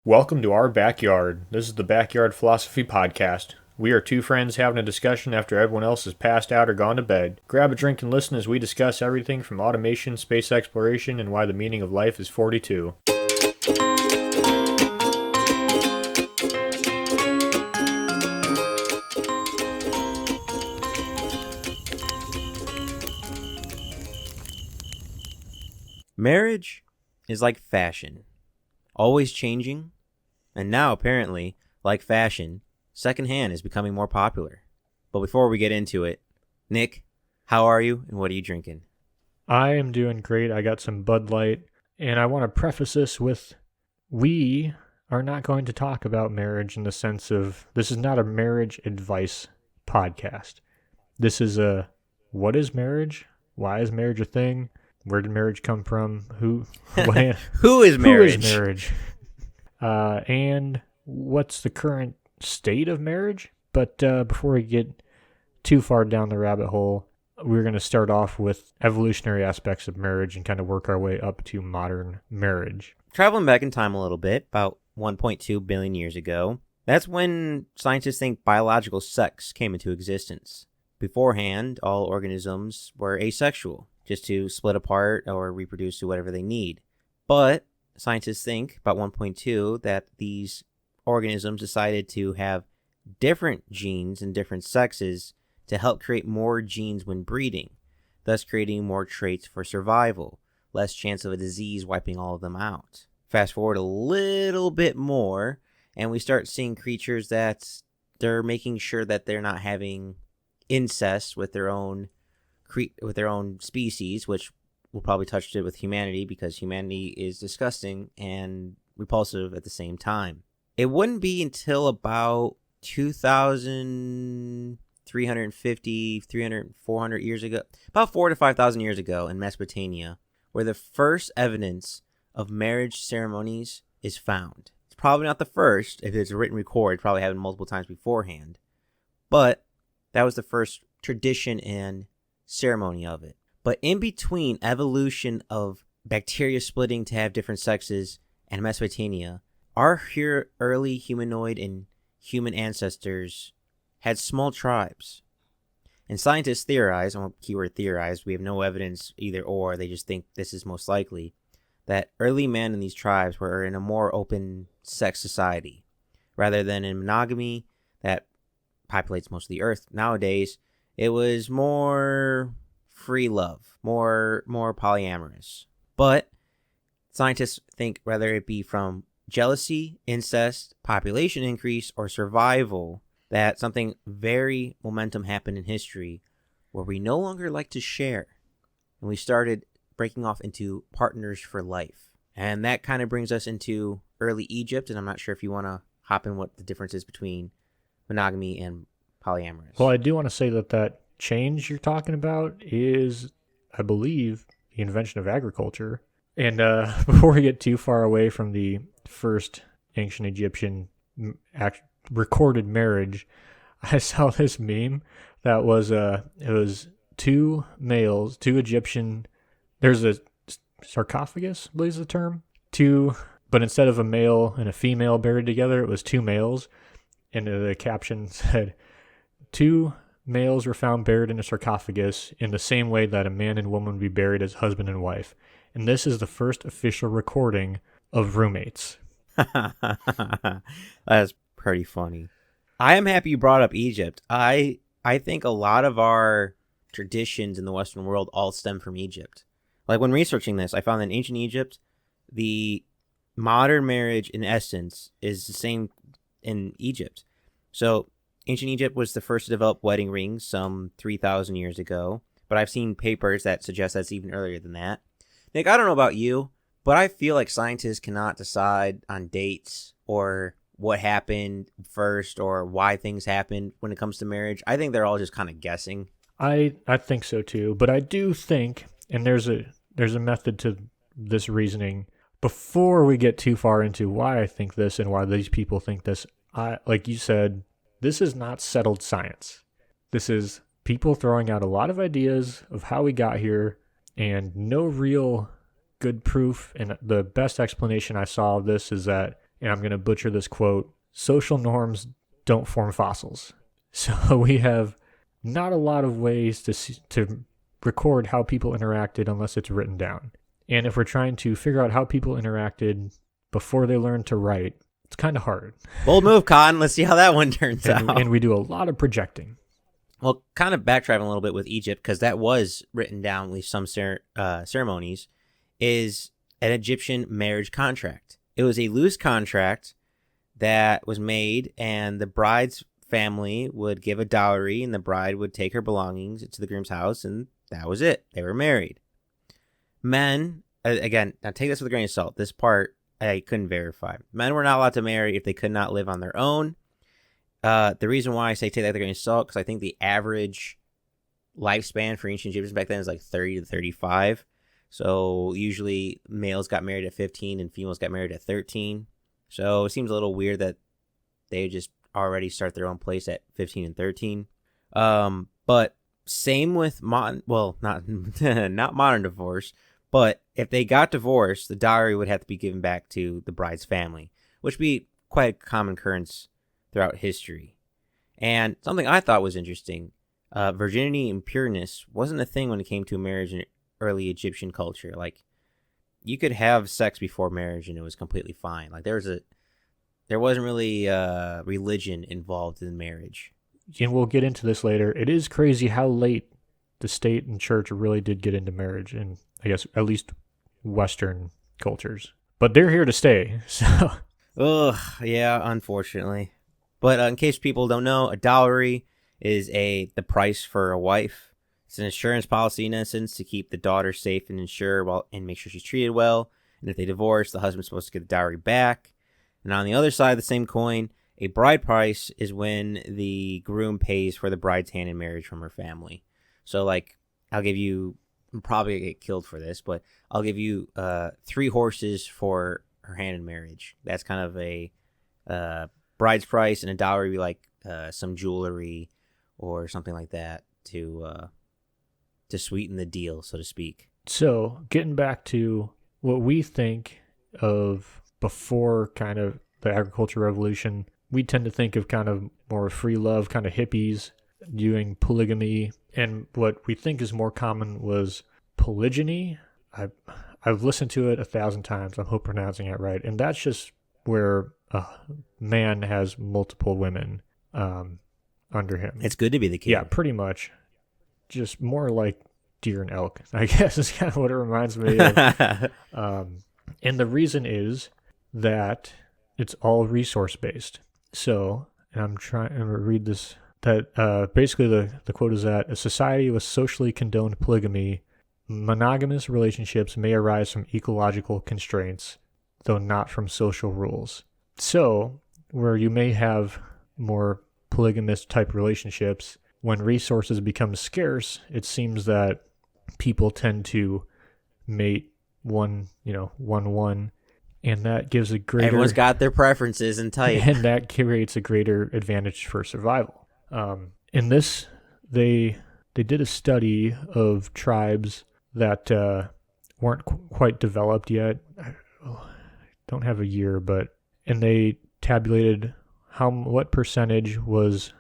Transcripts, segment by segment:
Welcome to our backyard. This is the Backyard Philosophy Podcast. We are two friends having a discussion after everyone else has passed out or gone to bed. Grab a drink and listen as we discuss everything from automation, space exploration, and why the meaning of life is 42. Marriage is like fashion, always changing, and now apparently, like fashion, secondhand is becoming more popular. But before we get into it, Nick, how are you and what are you drinking? I am doing great. I got some Bud Light, and I want to preface this with we are not going to talk about marriage in the sense of this is not a marriage advice podcast. This is a what is marriage? Why is marriage a thing? Where did marriage come from? Who is marriage? Who is marriage? And what's the current state of marriage? But before we get too far down the rabbit hole, we're going to start off with evolutionary aspects of marriage and kind of work our way up to modern marriage. Traveling back in time a little bit, about 1.2 billion years ago, that's when scientists think biological sex came into existence. Beforehand, all organisms were asexual, just to split apart or reproduce to whatever they need. But scientists think, about 1.2, that these organisms decided to have different genes and different sexes to help create more genes when breeding, thus creating more traits for survival, less chance of a disease wiping all of them out. Fast forward a little bit more, and we start seeing creatures that they're making sure that they're not having incest with their own species, which we'll probably touch it with humanity because humanity is disgusting and repulsive at the same time. It wouldn't be until about 2,350, 400 years ago, about 4,000 to 5,000 years ago in Mesopotamia, where the first evidence of marriage ceremonies is found. It's probably not the first. If it's a written record, it probably happened multiple times beforehand. But that was the first tradition and ceremony of it. But in between evolution of bacteria splitting to have different sexes and Mesopotamia, our early humanoid and human ancestors had small tribes. And scientists theorize, and keyword theorize, we have no evidence either or, they just think this is most likely, that early men in these tribes were in a more open sex society, rather than in monogamy that populates most of the earth nowadays. It was more free love, more polyamorous. But scientists think whether it be from jealousy, incest, population increase, or survival, that something very momentum happened in history where we no longer like to share. And we started breaking off into partners for life. And that kind of brings us into early Egypt, and I'm not sure if you want to hop in what the difference is between monogamy and polyamorous. Well, I do want to say that change you're talking about is, I believe, the invention of agriculture. And before we get too far away from the first ancient Egyptian recorded marriage, I saw this meme that was it was two males, two Egyptian. There's a sarcophagus, I believe is the term. But instead of a male and a female buried together, it was two males, and the caption said, "Two males were found buried in a sarcophagus in the same way that a man and woman would be buried as husband and wife." And this is the first official recording of roommates. That's pretty funny. I am happy you brought up Egypt. I think a lot of our traditions in the Western world all stem from Egypt. Like when researching this, I found that in ancient Egypt, the modern marriage in essence is the same in Egypt. So ancient Egypt was the first to develop wedding rings some 3,000 years ago, but I've seen papers that suggest that's even earlier than that. Nick, I don't know about you, but I feel like scientists cannot decide on dates or what happened first or why things happened when it comes to marriage. I think they're all just kind of guessing. I think so too, but I do think, and there's a method to this reasoning. Before we get too far into why I think this and why these people think this, like you said, this is not settled science. This is people throwing out a lot of ideas of how we got here and no real good proof. And the best explanation I saw of this is that and I'm going to butcher this quote, social norms don't form fossils. So we have not a lot of ways to record how people interacted unless it's written down. And if we're trying to figure out how people interacted before they learned to write, it's kind of hard. Bold move, Con. Let's see how that one turns out. And we do a lot of projecting. Well, kind of backtracking a little bit with Egypt, because that was written down, at least some ceremonies, is an Egyptian marriage contract. It was a loose contract that was made, and the bride's family would give a dowry, and the bride would take her belongings to the groom's house, and that was it. They were married. Men, again, now take this with a grain of salt. This part I couldn't verify. Men were not allowed to marry if they could not live on their own. The reason why I say take that with a grain of salt, because I think the average lifespan for ancient Egyptians back then is like 30 to 35. So usually males got married at 15 and females got married at 13. So it seems a little weird that they just already start their own place at 15 and 13. But same with not modern divorce, but if they got divorced, the dowry would have to be given back to the bride's family, which would be quite a common occurrence throughout history. And something I thought was interesting, virginity and pureness wasn't a thing when it came to marriage in early Egyptian culture. Like, you could have sex before marriage and it was completely fine. Like, there wasn't really religion involved in marriage. And we'll get into this later. It is crazy how late the state and church really did get into marriage in, I guess, at least Western cultures. But they're here to stay, so... Ugh, yeah, unfortunately. But in case people don't know, a dowry is the price for a wife. It's an insurance policy, in essence, to keep the daughter safe and and make sure she's treated well. And if they divorce, the husband's supposed to get the dowry back. And on the other side of the same coin, a bride price is when the groom pays for the bride's hand in marriage from her family. So, like, I'm probably going to get killed for this, but I'll give you 3 horses for her hand in marriage. That's kind of a bride's price, and a dowry would be like some jewelry or something like that to sweeten the deal, so to speak. So, getting back to what we think of before kind of the agricultural revolution, we tend to think of kind of more free love, kind of hippies doing polygamy, and what we think is more common was polygyny. I've listened to it 1,000 times. I hope pronouncing it right. And that's just where a man has multiple women under him. It's good to be the king. Yeah, pretty much. Just more like deer and elk, I guess, is kind of what it reminds me of. And the reason is that it's all resource-based. So, and I'm trying to read this, that basically the quote is that a society with socially condoned polygamy, monogamous relationships may arise from ecological constraints, though not from social rules. So, where you may have more polygamous type relationships, when resources become scarce, it seems that people tend to mate one, and that gives a greater... Everyone's got their preferences and type. And that creates a greater advantage for survival. In this, they did a study of tribes that weren't quite developed yet. I don't have a year, and they tabulated what percentage was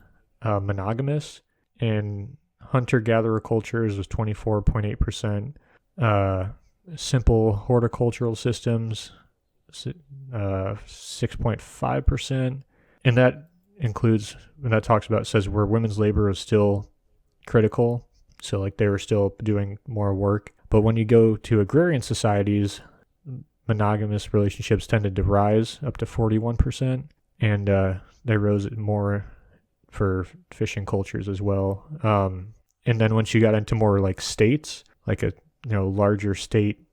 monogamous, and hunter-gatherer cultures was 24.8%. Simple horticultural systems, 6.5%, and that includes, when that talks about, says where women's labor is still critical, so like they were still doing more work. But when you go to agrarian societies, monogamous relationships tended to rise up to 41%, and they rose more for fishing cultures as well. And then once you got into more like states, like a larger state,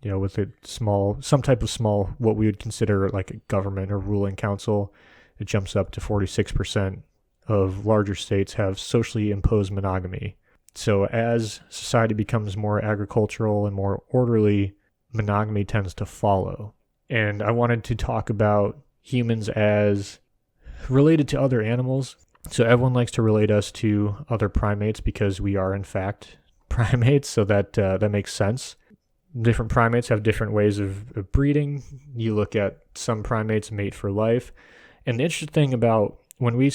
with some type of small, what we would consider like a government or ruling council, it jumps up to 46% of larger states have socially imposed monogamy. So as society becomes more agricultural and more orderly, monogamy tends to follow. And I wanted to talk about humans as related to other animals. So everyone likes to relate us to other primates because we are in fact primates, so that makes sense. different primates have different ways of breeding. You look at some primates mate for life. And the interesting thing about when we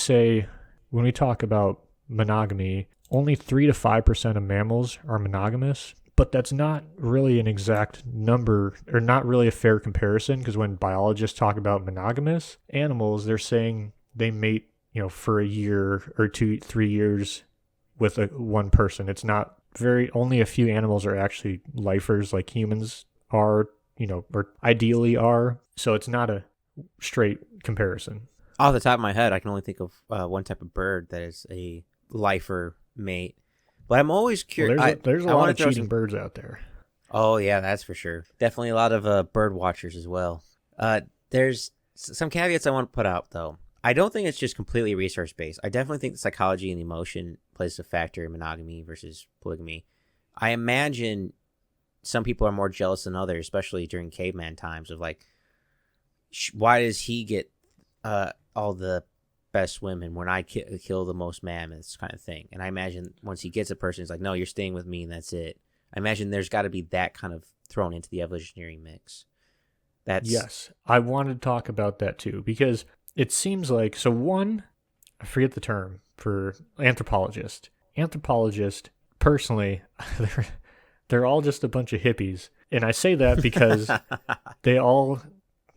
talk about monogamy, only 3 to 5% of mammals are monogamous, but that's not really an exact number or not really a fair comparison, because when biologists talk about monogamous animals, they're saying they mate, for a year or 2-3 years with one person. It's not only a few animals are actually lifers like humans are, or ideally are. So it's not a straight comparison. Off the top of my head, I can only think of one type of bird that is a lifer mate. But I'm always curious. Well, there's a lot of cheating birds out there. Oh, yeah, that's for sure. Definitely a lot of bird watchers as well. There's some caveats I want to put out, though. I don't think it's just completely research-based. I definitely think the psychology and emotion plays a factor in monogamy versus polygamy. I imagine some people are more jealous than others, especially during caveman times, of like, why does he get all the best women when I kill the most mammoths kind of thing. And I imagine once he gets a person, it's like, no, you're staying with me and that's it. I imagine there's got to be that kind of thrown into the evolutionary mix. Yes, I wanted to talk about that too, because it seems like, I forget the term for anthropologist. Personally, they're all just a bunch of hippies. And I say that because they all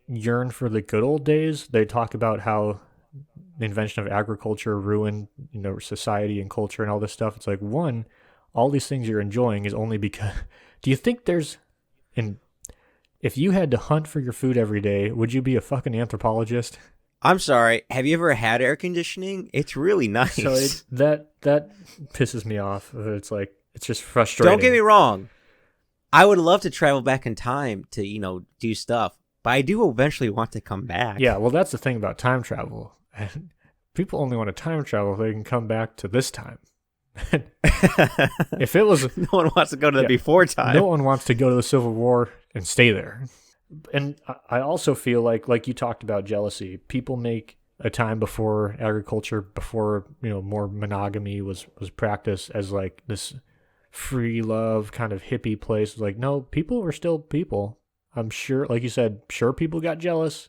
yearn for the good old days. They talk about how the invention of agriculture ruined, society and culture and all this stuff. It's like, all these things you're enjoying is only because... Do you think if you had to hunt for your food every day, would you be a fucking anthropologist? I'm sorry. Have you ever had air conditioning? It's really nice. So that pisses me off. It's like, it's just frustrating. Don't get me wrong. I would love to travel back in time to, do stuff, but I do eventually want to come back. Yeah, well, that's the thing about time travel. People only want to time travel if they can come back to this time. If it was... No one wants to go to the before time. No one wants to go to the Civil War and stay there. And I also feel like you talked about jealousy. People make a time before agriculture, before, more monogamy was practiced as like this free love kind of hippie place. Like, no, people were still people. I'm sure, like you said, sure people got jealous.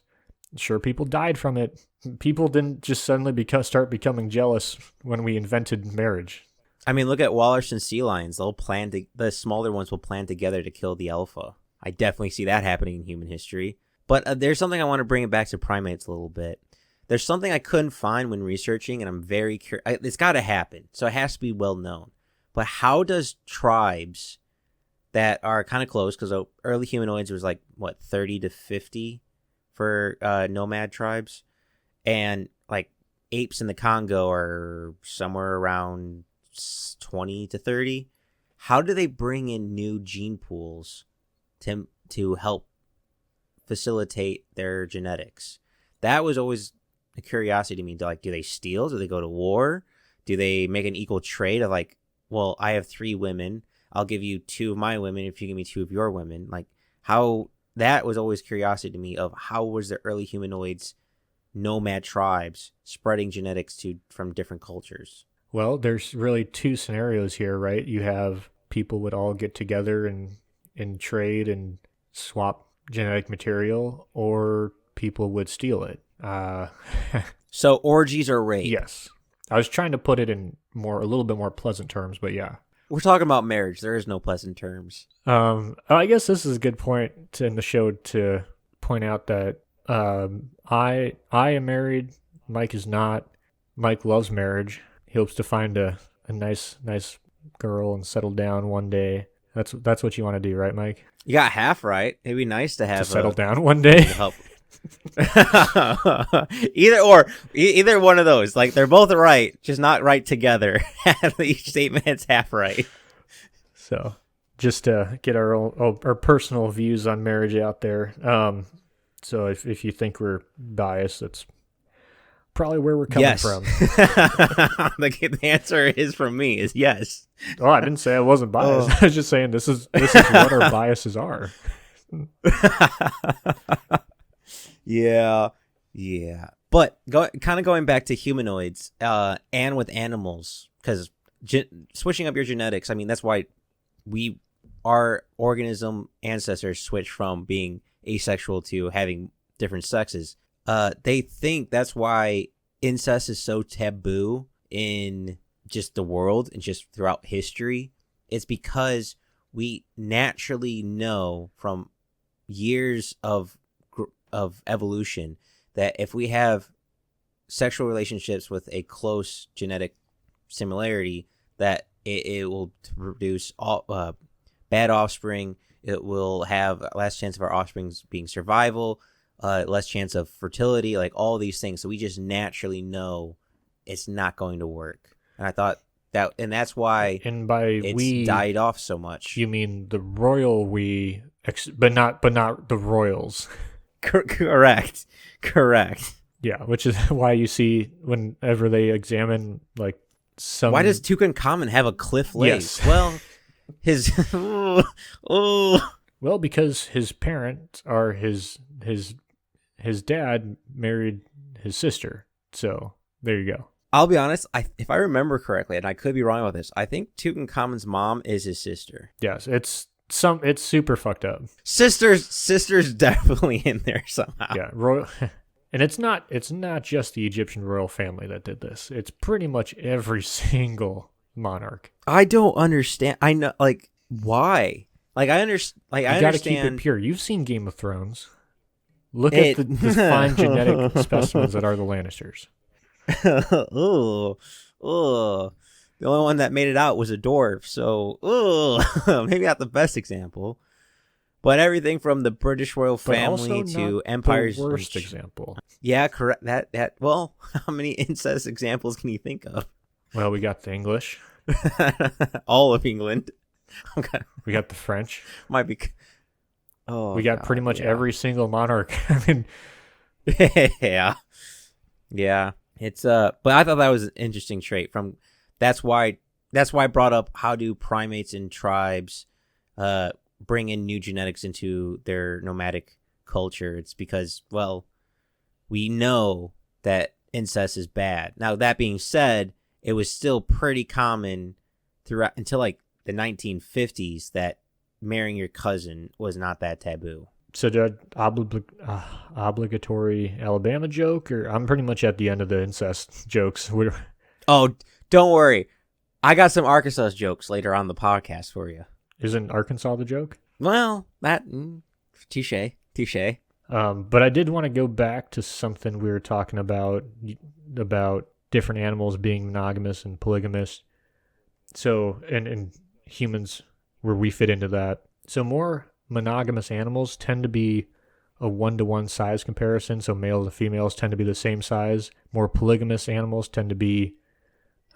Sure people died from it. People didn't just suddenly start becoming jealous when we invented marriage. I mean, look at walrus and sea lions. The smaller ones will plan together to kill the alpha. I definitely see that happening in human history. But there's something I want to bring it back to primates a little bit. There's something I couldn't find when researching, and I'm very curious. It's got to happen, so it has to be well known. But how does tribes that are kind of close, because early humanoids was like, 30 to 50 for nomad tribes? And like apes in the Congo are somewhere around 20 to 30. How do they bring in new gene pools to help facilitate their genetics? That was always a curiosity to me. Do they steal? Do they go to war? Do they make an equal trade of like, well, I have 3 women. I'll give you 2 of my women if you give me 2 of your women. Like, how... That was always curiosity to me of how was the early humanoids, nomad tribes, spreading genetics from different cultures. Well, there's really 2 scenarios here, right? You have people would all get together and trade and swap genetic material, or people would steal it. So orgies are rape. Yes. I was trying to put it in a little bit more pleasant terms, but yeah. We're talking about marriage. There is no pleasant terms. I guess this is a good point in the show to point out that I am married. Mike is not. Mike loves marriage. He hopes to find a nice girl and settle down one day. That's what you want to do, right, Mike? You got half right. It'd be nice to have settle down one day. Help. Either one of those. Like, they're both right, just not right together. Each statement's half right. So, just to get our personal views on marriage out there. So if you think we're biased, that's probably where we're coming from. The answer is from me is yes. Oh, I didn't say I wasn't biased. I was just saying this is what our biases are. Yeah. But going back to humanoids and with animals, because switching up your genetics, I mean, that's why we our organism ancestors switched from being asexual to having different sexes. They think that's why incest is so taboo in just the world and just throughout history. It's because we naturally know from years of evolution that if we have sexual relationships with a close genetic similarity, that it will produce bad offspring. It will have less chance of our offspring being survival, less chance of fertility, like all these things. So we just naturally know it's not going to work. And I thought that, and that's why it's died off so much. You mean the royal we, but not the royals. Correct. Yeah, which is why you see whenever they examine like some. Why does Tutankhamun have a cliff lake? Yes. Well, his Well, because his parents are his dad married his sister. So there you go. I'll be honest. If I remember correctly, and I could be wrong about this, I think Tutankhamun's mom is his sister. Yes, it's super fucked up. Sister's definitely in there somehow. Yeah, royal. And it's not just the Egyptian royal family that did this. It's pretty much every single monarch. I don't understand. I know, like, why? Like, I understand. Like, I You got to understand. keep it pure. You've seen Game of Thrones. Look at the fine genetic specimens that are the Lannisters. Oh. The only one that made it out was a dwarf. So, maybe not the best example. But everything from the British royal family to empires. The worst example. Yeah, correct. That. Well, how many incest examples can you think of? Well, we got the English. All of England. Okay. We got the French. Might be. Oh, we got pretty much every single monarch. I mean, yeah. It's but I thought that was an interesting trait. That's why I brought up how do primates and tribes bring in new genetics into their nomadic culture. It's because, well, we know that incest is bad. Now, that being said, it was still pretty common throughout until like the 1950s that marrying your cousin was not that taboo. So did obligatory Alabama joke, or I'm pretty much at the end of the incest jokes. Oh, don't worry. I got some Arkansas jokes later on the podcast for you. Isn't Arkansas the joke? Well, that touche. But I did want to go back to something we were talking about different animals being monogamous and polygamous. So, and humans, where we fit into that. So more monogamous animals tend to be a 1-to-1 size comparison. So males and females tend to be the same size. More polygamous animals tend to be,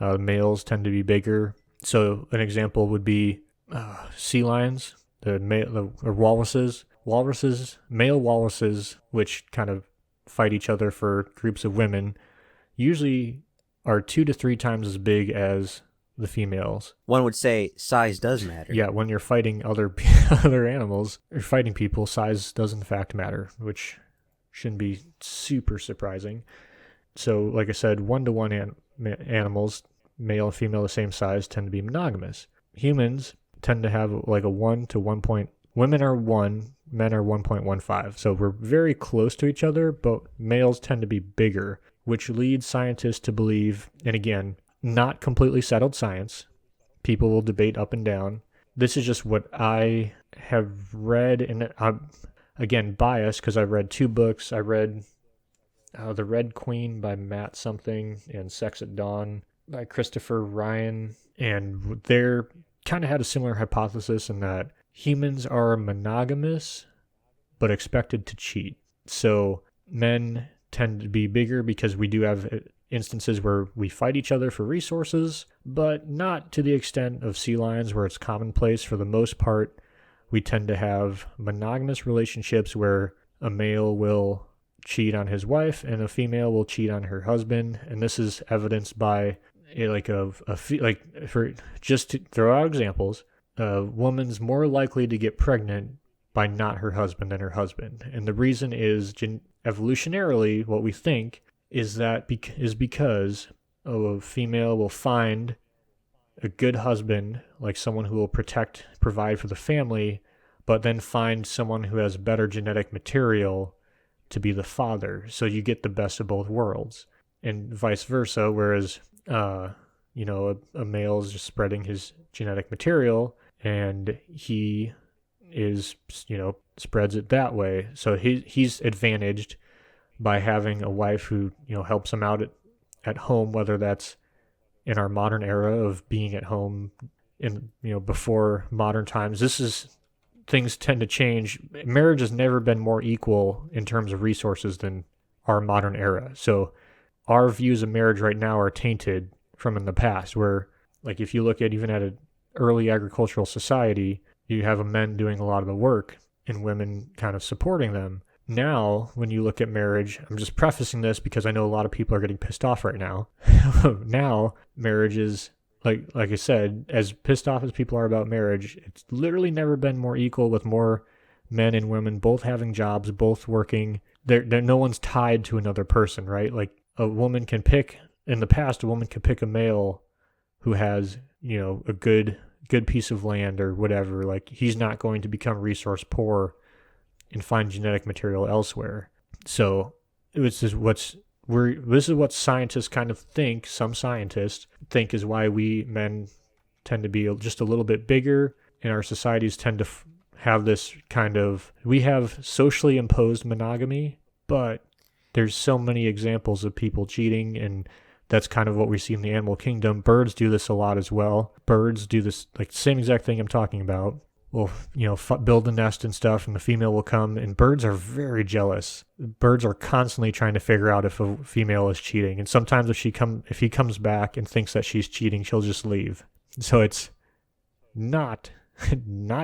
males tend to be bigger. So an example would be sea lions, or walruses. Male walruses, which kind of fight each other for groups of women, usually are 2 to 3 times as big as the females. One would say size does matter. Yeah, when you're fighting other animals, or fighting people, size does in fact matter, which shouldn't be super surprising. So, like I said, 1-to-1 animals, male and female the same size, tend to be monogamous. Humans tend to have like a 1 to 1 point. Women are 1, men are 1.15. So we're very close to each other, but males tend to be bigger, which leads scientists to believe, and again, not completely settled science. People will debate up and down. This is just what I have read, and I'm, again, biased because I've read 2 books. I read The Red Queen by Matt something and Sex at Dawn by Christopher Ryan, and they're kind of had a similar hypothesis in that humans are monogamous but expected to cheat. So men tend to be bigger because we do have instances where we fight each other for resources, but not to the extent of sea lions where it's commonplace. For the most part, we tend to have monogamous relationships where a male will cheat on his wife and a female will cheat on her husband, and this is evidenced by for just to throw out examples, a woman's more likely to get pregnant by not her husband than her husband, and the reason is evolutionarily what we think is because a female will find a good husband, like someone who will protect, provide for the family, but then find someone who has better genetic material to be the father. So you get the best of both worlds, and vice versa. Whereas, a male is just spreading his genetic material, and he is, spreads it that way. So he's advantaged by having a wife who, helps him out at home, whether that's in our modern era of being at home in, before modern times. Things tend to change. Marriage has never been more equal in terms of resources than our modern era. So our views of marriage right now are tainted from in the past, where, like, if you look at even at an early agricultural society, you have men doing a lot of the work and women kind of supporting them. Now, when you look at marriage, I'm just prefacing this because I know a lot of people are getting pissed off right now. Now, marriage is, like I said, as pissed off as people are about marriage, it's literally never been more equal, with more men and women both having jobs, both working. No one's tied to another person, right? Like, a woman can pick, in the past, a woman could pick a male who has, a good piece of land or whatever. Like, he's not going to become resource poor and find genetic material elsewhere. So this is what scientists kind of think, some scientists think, is why we men tend to be just a little bit bigger, and our societies tend to have this kind of, we have socially imposed monogamy, but there's so many examples of people cheating, and that's kind of what we see in the animal kingdom. Birds do this a lot as well. Birds do this, like, the same exact thing I'm talking about. Will, build a nest and stuff, and the female will come, and birds are very jealous. Birds are constantly trying to figure out if a female is cheating, and sometimes if he comes back and thinks that she's cheating, she'll just leave. So it's not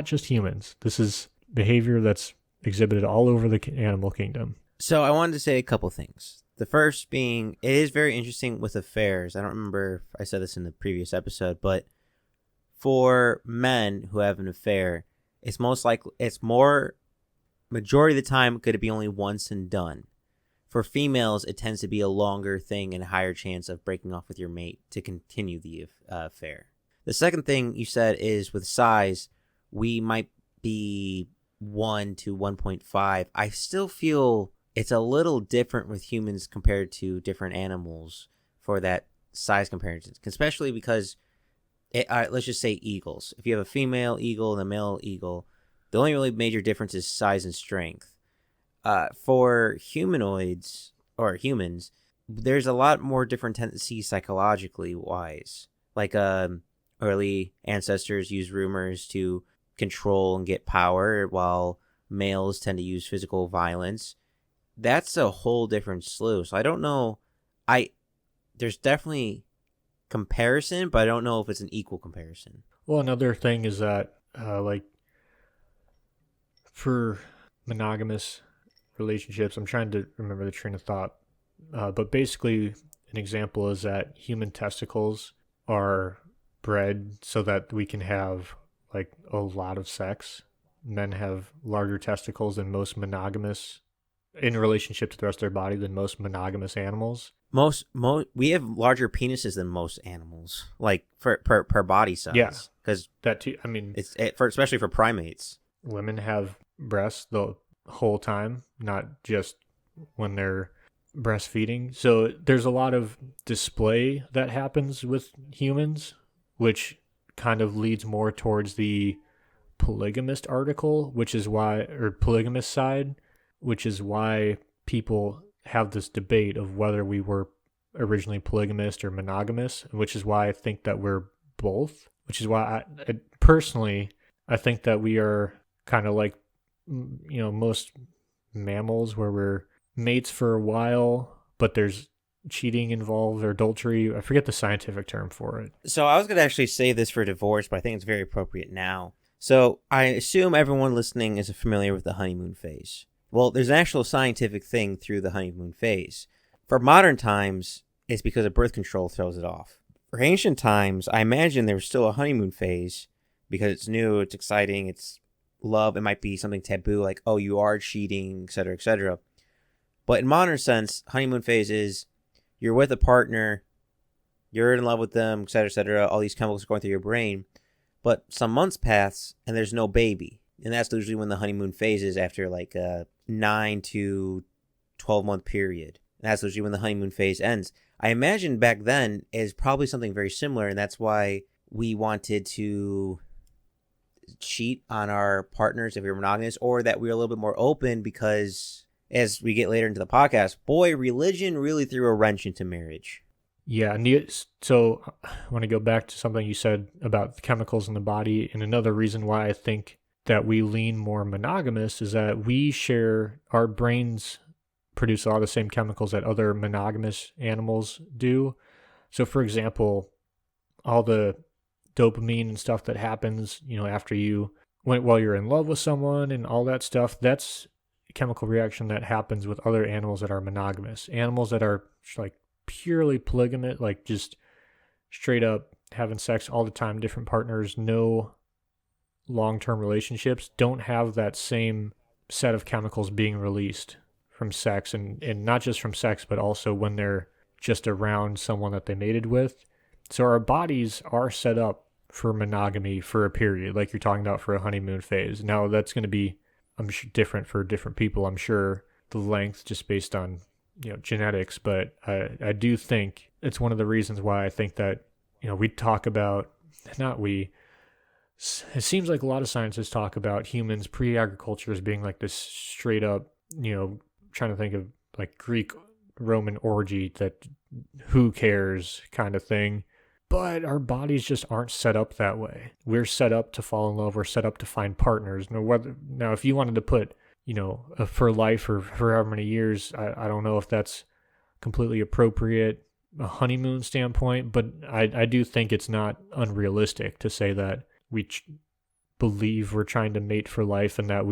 just humans. This is behavior that's exhibited all over the animal kingdom. So I wanted to say a couple things. The first being, it is very interesting with affairs. I don't remember if I said this in the previous episode, but for men who have an affair, it's more, majority of the time, could it be only once and done. For females, it tends to be a longer thing and a higher chance of breaking off with your mate to continue the affair. The second thing you said is, with size, we might be 1 to 1.5. I still feel it's a little different with humans compared to different animals for that size comparison, especially because let's just say eagles. If you have a female eagle and a male eagle, the only really major difference is size and strength. For humanoids or humans, there's a lot more different tendencies psychologically wise. Like early ancestors use rumors to control and get power, while males tend to use physical violence. That's a whole different slew. So I don't know. There's definitely comparison, but I don't know if it's an equal comparison. Well, another thing is that, for monogamous relationships, I'm trying to remember the train of thought, but basically an example is that human testicles are bred so that we can have, like, a lot of sex. Men have larger testicles than most monogamous, in relationship to the rest of their body, than most monogamous animals. We have larger penises than most animals, like per body size. Yeah, because that too. I mean, especially for primates. Women have breasts the whole time, not just when they're breastfeeding. So there's a lot of display that happens with humans, which kind of leads more towards the polygamist article, polygamist side, which is why people have this debate of whether we were originally polygamist or monogamous, which is why I think that we're both, which is why I think that we are kind of like, most mammals, where we're mates for a while, but there's cheating involved or adultery. I forget the scientific term for it. So I was going to actually save this for divorce, but I think it's very appropriate now. So I assume everyone listening is familiar with the honeymoon phase. Well, there's an actual scientific thing through the honeymoon phase. For modern times, it's because of birth control throws it off. For ancient times, I imagine there was still a honeymoon phase because it's new, it's exciting, it's love. It might be something taboo, like, oh, you are cheating, etc., etc. But in modern sense, honeymoon phase is you're with a partner, You're in love with them, et cetera, et cetera. All these chemicals are going through your brain. But some months pass and there's no baby. And that's usually when the honeymoon phase is, after like a 9 to 12-month period. And that's usually when the honeymoon phase ends. I imagine back then is probably something very similar. And that's why we wanted to cheat on our partners if we were monogamous, or that we were a little bit more open, because as we get later into the podcast, boy, religion really threw a wrench into marriage. Yeah, so I want to go back to something you said about the chemicals in the body, and another reason why I think that we lean more monogamous is that our brains produce a lot of the same chemicals that other monogamous animals do. So for example, all the dopamine and stuff that happens, after while you're in love with someone and all that stuff, that's a chemical reaction that happens with other animals that are monogamous. Animals that are like purely polygamous, like just straight up having sex all the time, different partners, no long-term relationships, don't have that same set of chemicals being released from sex, and not just from sex, but also when they're just around someone that they mated with. So our bodies are set up for monogamy for a period, like you're talking about, for a honeymoon phase. Now that's going to be, I'm sure, different for different people. I'm sure the length just based on genetics, but I do think it's one of the reasons why I think that we talk about, it seems like a lot of scientists talk about humans pre-agriculture as being like this straight up, trying to think of like Greek Roman orgy, that who cares kind of thing. But our bodies just aren't set up that way. We're set up to fall in love. We're set up to find partners. Now, if you wanted to put, for life or for however many years, I don't know if that's completely appropriate, a honeymoon standpoint, but I do think it's not unrealistic to say that we believe we're trying to mate for life, and that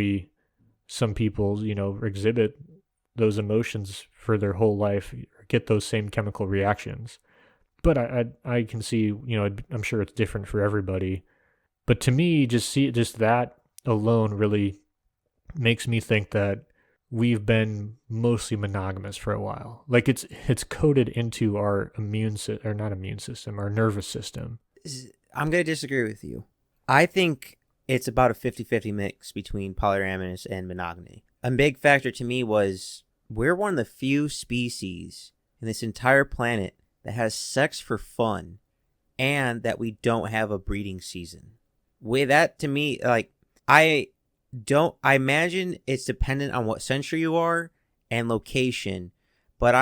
some people, exhibit those emotions for their whole life, or get those same chemical reactions. But I can see, I'm sure it's different for everybody. But to me, just that alone really makes me think that we've been mostly monogamous for a while. Like it's coded into our our nervous system. I'm going to disagree with you. I think it's about a 50-50 mix between polyamorous and monogamy. A big factor to me was we're one of the few species in this entire planet that has sex for fun, and that we don't have a breeding season. With that, to me, like, I imagine it's dependent on what century you are and location, but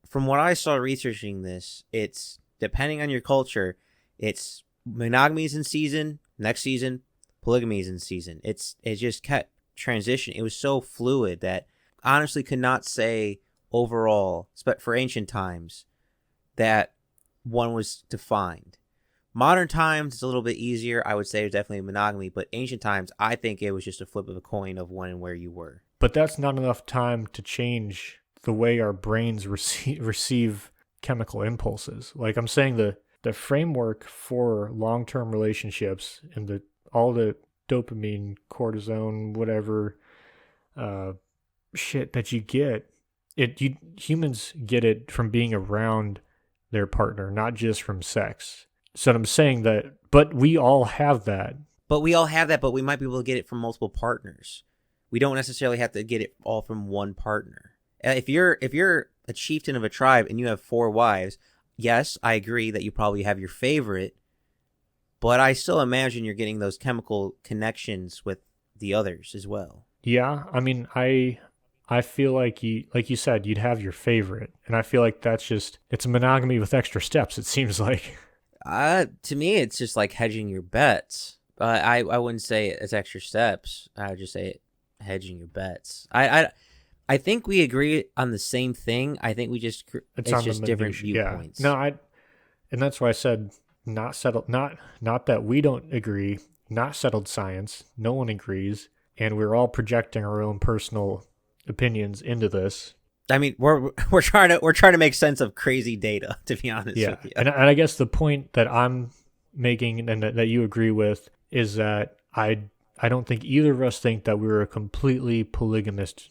from what I saw researching this, it's depending on your culture, it's monogamy is in season, next season, polygamy is in season. It just kept transitioning. It was so fluid that honestly could not say overall, but for ancient times, that one was defined. Modern times, it's a little bit easier. I would say it's definitely monogamy, but ancient times, I think it was just a flip of a coin of when and where you were. But that's not enough time to change the way our brains receive chemical impulses. Like I'm saying, the framework for long-term relationships and all the dopamine, cortisone, whatever shit that you get, humans get it from being around their partner, not just from sex. So I'm saying that, but we all have that. But we might be able to get it from multiple partners. We don't necessarily have to get it all from one partner. If you're a chieftain of a tribe and you have 4 wives, yes, I agree that you probably have your favorite, but I still imagine you're getting those chemical connections with the others as well. Yeah, I mean, I feel like you said, you'd have your favorite, and I feel like it's a monogamy with extra steps, it seems like. To me, it's just like hedging your bets. I wouldn't say it's extra steps. I would just say hedging your bets. I think we agree on the same thing. I think it's just different viewpoints. Yeah. No, and that's why I said not settled. Not that we don't agree. Not settled science. No one agrees, and we're all projecting our own personal opinions into this. I mean, we're trying to make sense of crazy data, to be honest with you. And I guess the point that I'm making and that you agree with is that I don't think either of us think that we're a completely polygamist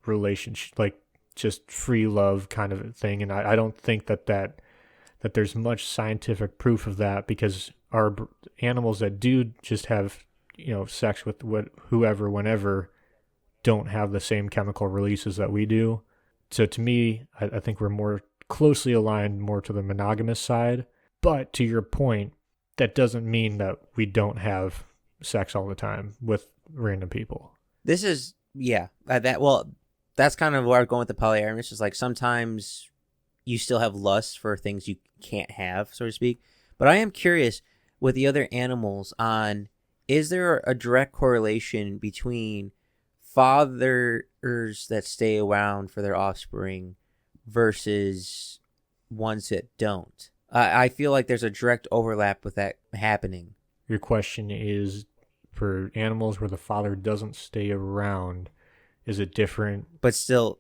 relationship, like just free love kind of thing. And I don't think that that there's much scientific proof of that, because animals that do just have, sex with whoever, whenever, don't have the same chemical releases that we do. So to me, I think we're more closely aligned more to the monogamous side. But to your point, that doesn't mean that we don't have sex all the time with random people. This is, yeah, that's kind of where I'm going with the polyamorous. Is like sometimes you still have lust for things you can't have, so to speak. But I am curious with the other animals on, is there a direct correlation between fathers that stay around for their offspring versus ones that don't? I feel like there's a direct overlap with that happening. Your question is, for animals where the father doesn't stay around, is it different But still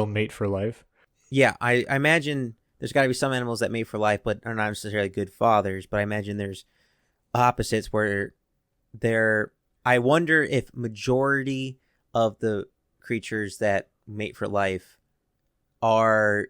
mate for life? Yeah, I imagine there's got to be some animals that mate for life but are not necessarily good fathers, but I imagine there's opposites where I wonder if majority of the creatures that mate for life are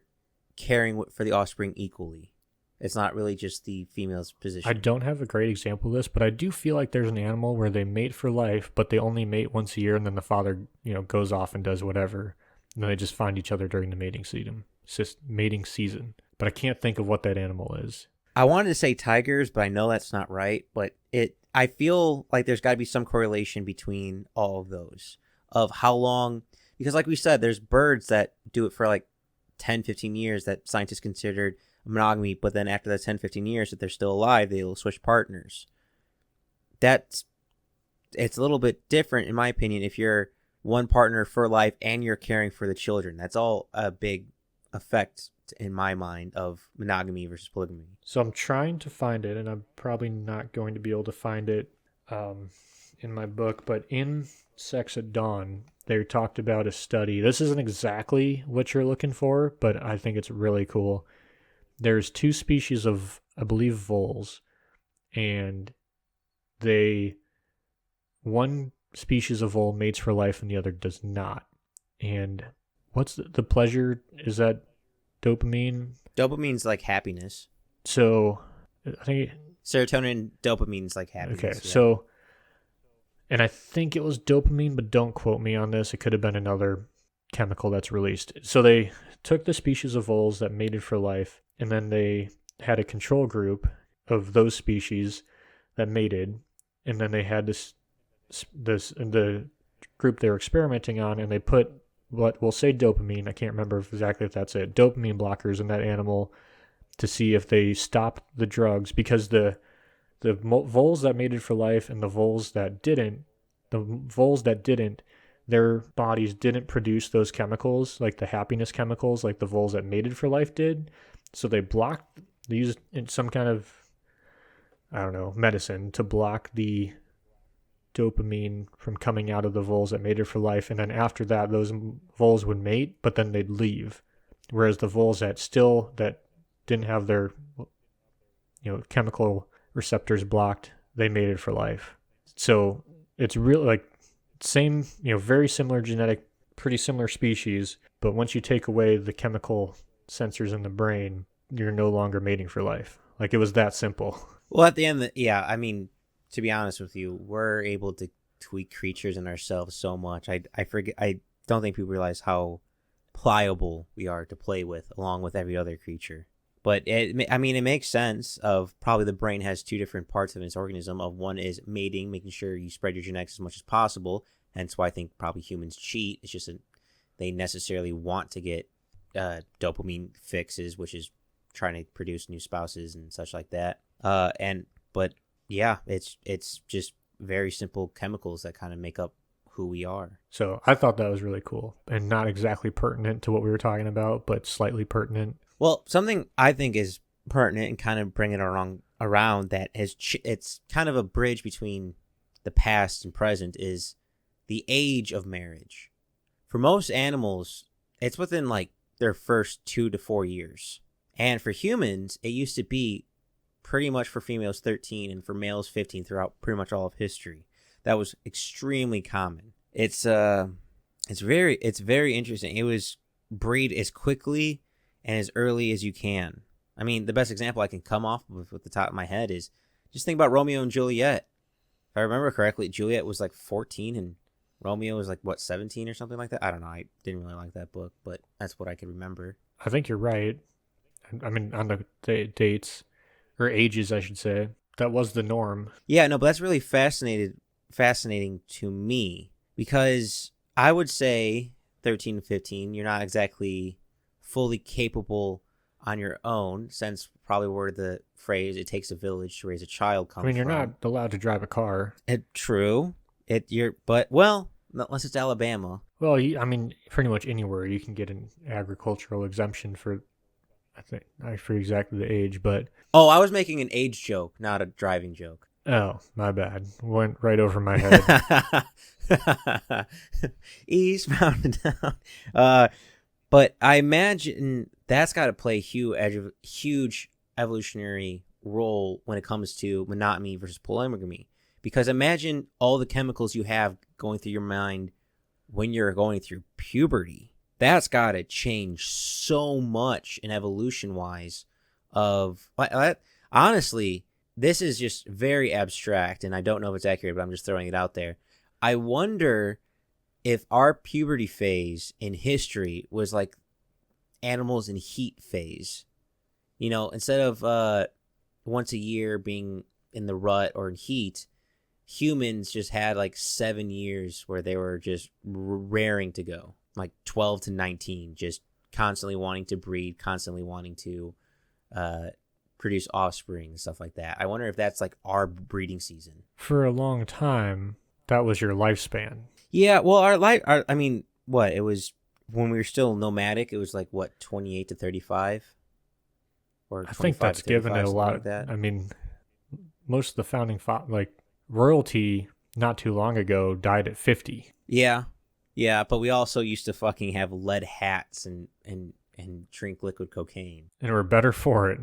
caring for the offspring equally. It's not really just the female's position. I don't have a great example of this, but I do feel like there's an animal where they mate for life, but they only mate once a year, and then the father, goes off and does whatever, and then they just find each other during the mating season. It's just mating season. But I can't think of what that animal is. I wanted to say tigers, but I know that's not right. But I feel like there's got to be some correlation between all of those, of how long, because like we said, there's birds that do it for like 10, 15 years that scientists considered monogamy, but then after that 10, 15 years, if they're still alive, they'll switch partners. It's a little bit different, in my opinion, if you're one partner for life and you're caring for the children. That's all a big effect, in my mind, of monogamy versus polygamy. So I'm trying to find it, and I'm probably not going to be able to find it in my book, but in Sex at Dawn, they talked about a study. This isn't exactly what you're looking for, but I think it's really cool. There's 2 species of, I believe, voles, and one species of vole mates for life and the other does not. And what's the pleasure? Is that dopamine? Dopamine's like happiness. So I think serotonin, dopamine's like happiness. Okay, yeah. So, and I think it was dopamine, but don't quote me on this. It could have been another chemical that's released. So they took the species of voles that mated for life, and then they had a control group of those species that mated, and then they had this the group they were experimenting on, and they put what we'll say dopamine. I can't remember exactly if that's it. Dopamine blockers in that animal to see if they stopped the drugs, because the voles that mated for life and the voles that didn't, their bodies didn't produce those chemicals, like the happiness chemicals, like the voles that mated for life did. So they used some kind of, medicine to block the dopamine from coming out of the voles that mated for life. And then after that, those voles would mate, but then they'd leave. Whereas the voles that didn't have their, chemical receptors blocked, they mated for life. So it's really like same, very similar genetic, pretty similar species, but once you take away the chemical sensors in the brain, you're no longer mating for life. Like, it was that simple. Well, at the end, to be honest with you, we're able to tweak creatures in ourselves so much. I don't think people realize how pliable we are to play with, along with every other creature. But it makes sense of probably the brain has 2 different parts of its organism. Of one is mating, making sure you spread your genetics as much as possible. Hence why I think probably humans cheat. It's just they necessarily want to get dopamine fixes, which is trying to produce new spouses and such like that. It's just very simple chemicals that kind of make up who we are. So I thought that was really cool, and not exactly pertinent to what we were talking about, but slightly pertinent. Well, something I think is pertinent and kind of bring it around that it's kind of a bridge between the past and present is the age of marriage. For most animals, it's within like their first 2 to 4 years. And for humans, it used to be pretty much for females 13 and for males 15 throughout pretty much all of history. That was extremely common. It's very interesting. It was breed as quickly and as early as you can. I mean, the best example I can come off with the top of my head is just think about Romeo and Juliet. If I remember correctly, Juliet was like 14 and Romeo was like, what, 17 or something like that? I don't know. I didn't really like that book, but that's what I could remember. I think you're right. I mean, on the dates, or ages, I should say, that was the norm. Yeah, no, but that's really fascinating to me because I would say 13 to 15, you're not exactly fully capable on your own, since probably where the phrase "it takes a village to raise a child" comes from. I mean, you're not allowed to drive a car. True. Unless it's Alabama. Well, I mean, pretty much anywhere you can get an agricultural exemption for. I think I forget exactly the age, but Oh, I was making an age joke, not a driving joke. oh, my bad, went right over my head. Eastbound and down. But I imagine that's got to play a huge evolutionary role when it comes to monogamy versus polygamy. Because imagine all the chemicals you have going through your mind when you're going through puberty. That's got to change so much in evolution-wise. Honestly, this is just very abstract, and I don't know if it's accurate, but I'm just throwing it out there. I wonder if our puberty phase in history was like animals in heat phase. You know, instead of once a year being in the rut or in heat, humans just had like 7 years where they were just raring to go, like 12 to 19, just constantly wanting to breed, constantly wanting to produce offspring and stuff like that. I wonder if that's like our breeding season. For a long time, that was your lifespan. Yeah, well, I mean, what, it was when we were still nomadic, it was like, what, 28 to 35? Or I think that's given it a lot. Like that. I mean, most of the founding, like, royalty not too long ago died at 50. Yeah, but we also used to fucking have lead hats and drink liquid cocaine. And we're better for it.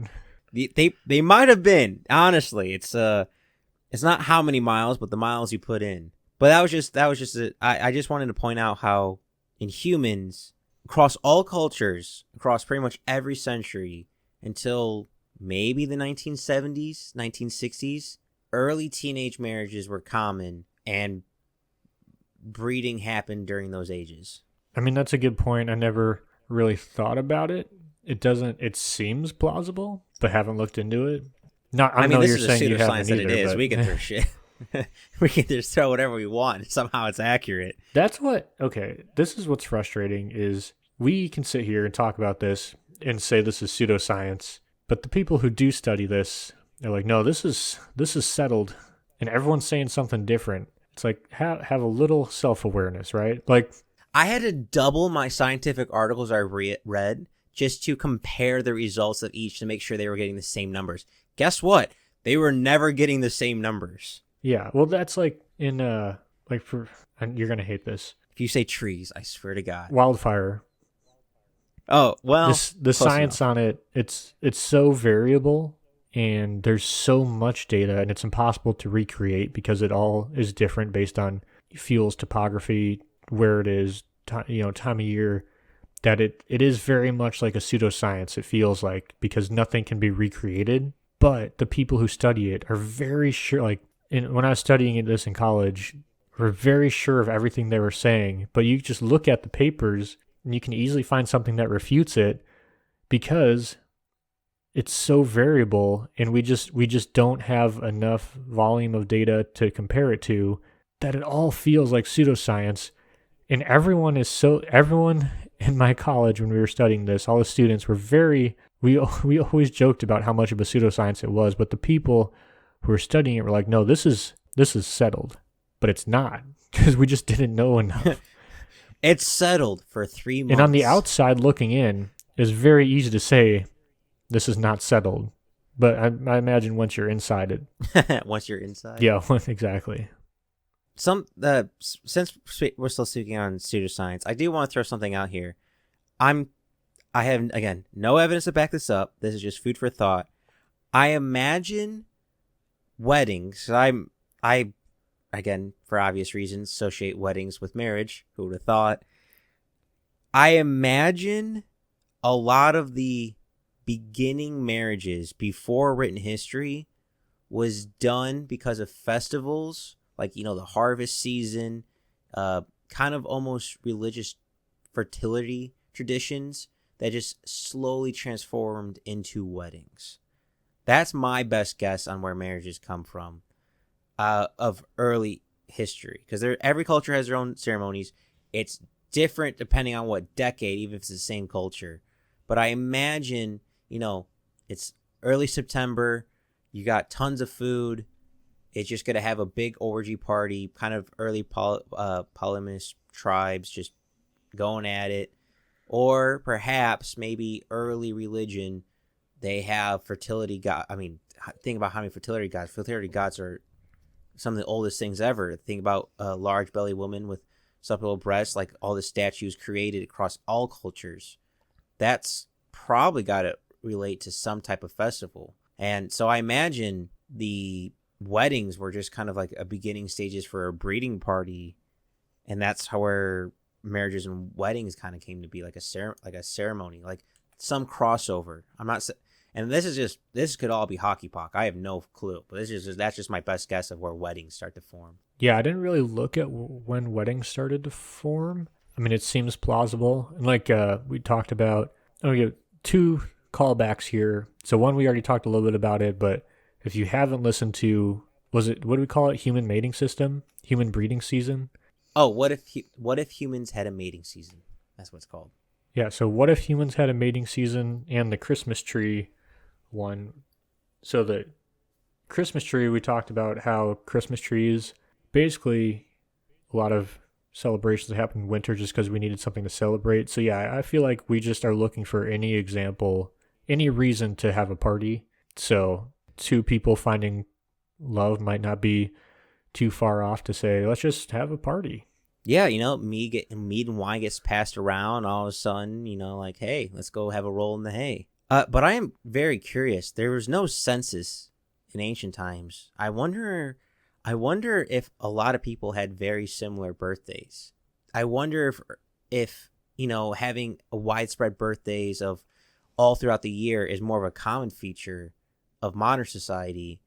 They might have been, honestly. It's not how many miles, but the miles you put in. But that was just I just wanted to point out how in humans, across all cultures, across pretty much every century until maybe the 1970s, 1960s, early teenage marriages were common and breeding happened during those ages. I mean, that's a good point. I never really thought about it. It seems plausible, but haven't looked into it. I mean, this is a pseudoscience that it is. We can throw shit. We can just throw whatever we want. Somehow it's accurate. Okay, this is what's frustrating is we can sit here and talk about this and say this is pseudoscience, but the people who do study this, they're like, no, this is settled, and everyone's saying something different. It's like, have a little self-awareness, right? Like, I had to double my scientific articles I read just to compare the results of each to make sure they were getting the same numbers. Guess what? They were never getting the same numbers. Yeah, well, that's like in and you're gonna hate this. If you say trees, I swear to God. Wildfire. Oh, well, the science enough. on it, it's so variable, and there's so much data, and it's impossible to recreate because it all is different based on fuels, topography, where it is, time of year. That it is very much like a pseudoscience, it feels like, because nothing can be recreated. But the people who study it are very sure, like, when I was studying this in college, were very sure of everything they were saying. But you just look at the papers, and you can easily find something that refutes it because it's so variable, and we just don't have enough volume of data to compare it to, that it all feels like pseudoscience. And everyone in my college, when we were studying this, all the students were we always joked about how much of a pseudoscience it was, but the people who were studying it were like, no, this is settled. But it's not, because we just didn't know enough. It's settled for 3 months. And on the outside looking in, it's very easy to say this is not settled. But I imagine once you're inside it. Once you're inside? Yeah, exactly. Since we're still speaking on pseudoscience, I do want to throw something out here. I have, again, no evidence to back this up. This is just food for thought. I imagine weddings. I again, for obvious reasons, associate weddings with marriage. Who would have thought? I imagine a lot of the beginning marriages before written history was done because of festivals, like, the harvest season, kind of almost religious fertility traditions that just slowly transformed into weddings. That's my best guess on where marriages come from of early history, because every culture has their own ceremonies. It's different depending on what decade, even if it's the same culture. But I imagine, it's early September, you got tons of food. It's just going to have a big orgy party, kind of early polygamous tribes just going at it. Or perhaps maybe early religion, they have fertility god. I mean, think about how many fertility gods. Fertility gods are some of the oldest things ever. Think about a large belly woman with supple breasts, like all the statues created across all cultures. That's probably got to relate to some type of festival. And so I imagine the weddings were just kind of like a beginning stages for a breeding party. And that's how where marriages and weddings kind of came to be, like a ceremony, like some crossover. And this could all be hockey puck. I have no clue, but that's just my best guess of where weddings start to form. Yeah, I didn't really look at when weddings started to form. I mean, it seems plausible. And like we talked about, two callbacks here. So one, we already talked a little bit about it, but if you haven't listened to, what do we call it? Human mating system? Human breeding season? Oh, what if humans had a mating season? That's what it's called. Yeah, so what if humans had a mating season, and the Christmas tree one. So the Christmas tree, we talked about how Christmas trees, basically a lot of celebrations happen in winter just because we needed something to celebrate. So yeah, I feel like we just are looking for any example, any reason to have a party. So two people finding love might not be too far off to say, let's just have a party. Yeah, mead and wine gets passed around. All of a sudden, like, hey, let's go have a roll in the hay. But I am very curious. There was no census in ancient times. I wonder if a lot of people had very similar birthdays. I wonder if having a widespread birthdays of all throughout the year is more of a common feature of modern society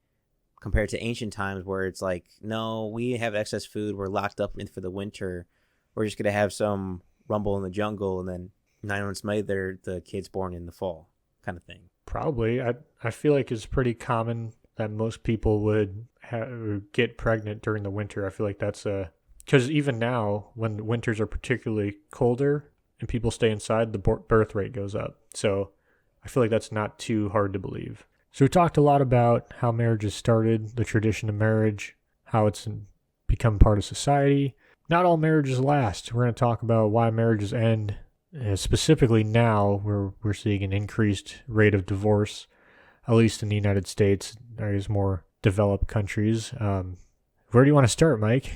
compared to ancient times, where it's like, no, we have excess food, we're locked up in for the winter, we're just gonna have some rumble in the jungle, and then 9 months later the kid's born in the fall, kind of thing. Probably. I feel like it's pretty common that most people would get pregnant during the winter. I feel like that's because even now, when winters are particularly colder and people stay inside, the birth rate goes up. So I feel like that's not too hard to believe. So we talked a lot about how marriages started, the tradition of marriage, how it's become part of society. Not all marriages last. We're going to talk about why marriages end, specifically now where we're seeing an increased rate of divorce, at least in the United States. There's more developed countries. Where do you want to start, Mike?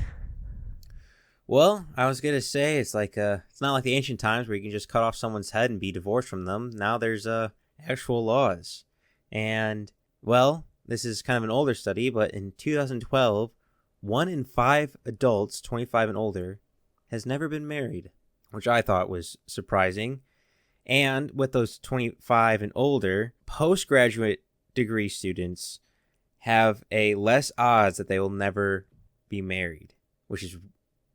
Well, I was going to say, it's like it's not like the ancient times where you can just cut off someone's head and be divorced from them. Now there's actual laws. And, well, this is kind of an older study, but in 2012, 1 in 5 adults 25 and older has never been married, which I thought was surprising. And with those 25 and older, postgraduate degree students have a less odds that they will never be married, which is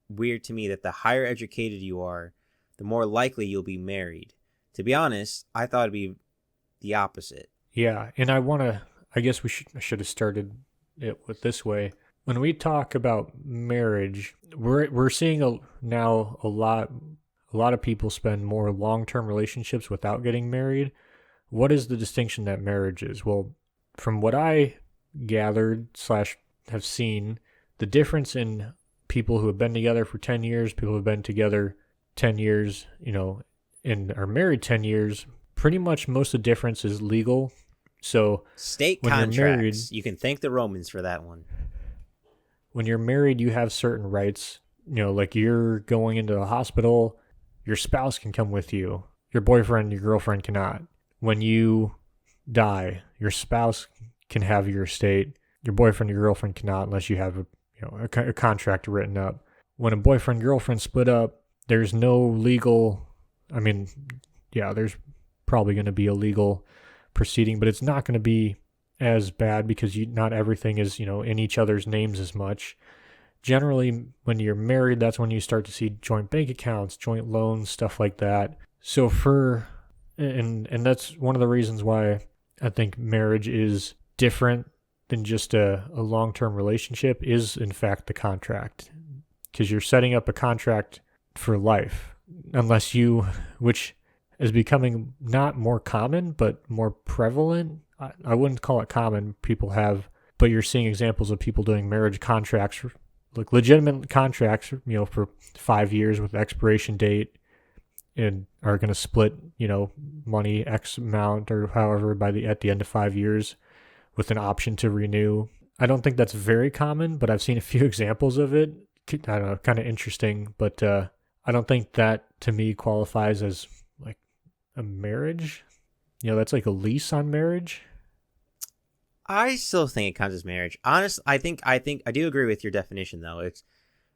weird to me, that the higher educated you are, the more likely you'll be married. To be honest, I thought it'd be the opposite. Yeah, and I guess we should have started it with this way. When we talk about marriage, we're seeing now a lot of people spend more long-term relationships without getting married. What is the distinction that marriage is? Well, from what I gathered / have seen, the difference in people who have been together for 10 years, people who have been together 10 years, and are married 10 years, pretty much most of the difference is legal. So state contracts, you can thank the Romans for that one. When you're married, you have certain rights. Like you're going into the hospital, your spouse can come with you. Your boyfriend, your girlfriend cannot. When you die, your spouse can have your estate. Your boyfriend, your girlfriend cannot unless you have a contract written up. When a boyfriend-girlfriend split up, there's no legal... there's probably going to be a legal proceeding, but it's not going to be as bad because not everything is, in each other's names as much. Generally, when you're married, that's when you start to see joint bank accounts, joint loans, stuff like that. So and that's one of the reasons why I think marriage is different than just a long-term relationship is, in fact, the contract. Because you're setting up a contract for life, which is becoming not more common, but more prevalent. I wouldn't call it common. But you're seeing examples of people doing marriage contracts, like legitimate contracts, for 5 years with expiration date, and are going to split, money X amount or however at the end of 5 years with an option to renew. I don't think that's very common, but I've seen a few examples of it. I don't know, kind of interesting, but I don't think that to me qualifies as like a marriage. That's like a lease on marriage. I still think it counts as marriage. Honestly, I think I do agree with your definition though. It's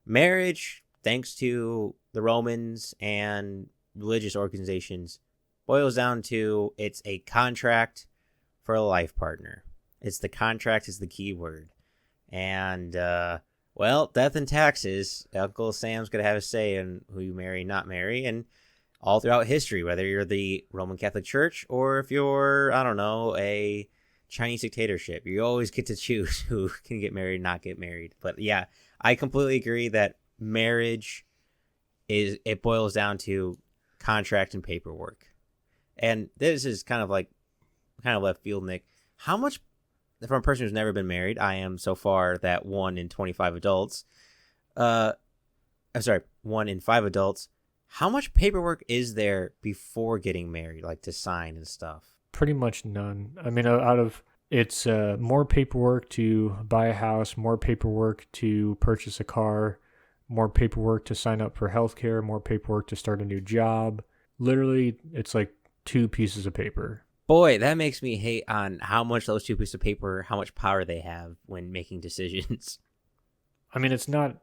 marriage, thanks to the Romans and religious organizations, boils down to it's a contract for a life partner. It's the contract is the key word. And death and taxes, Uncle Sam's going to have a say in who you marry, not marry, and all throughout history, whether you're the Roman Catholic Church or if you're, I don't know, a Chinese dictatorship, you always get to choose who can get married, not get married. But yeah, I completely agree that marriage it boils down to contract and paperwork. And this is kind of left field, Nick. How much, from a person who's never been married, I am so far that 1 in 25 adults, 1 in 5 adults, how much paperwork is there before getting married, like to sign and stuff? Pretty much none. I mean, it's more paperwork to buy a house, more paperwork to purchase a car, more paperwork to sign up for healthcare, more paperwork to start a new job. Literally, it's like 2 pieces of paper. Boy, that makes me hate on how much those 2 pieces of paper, how much power they have when making decisions. I mean, it's not,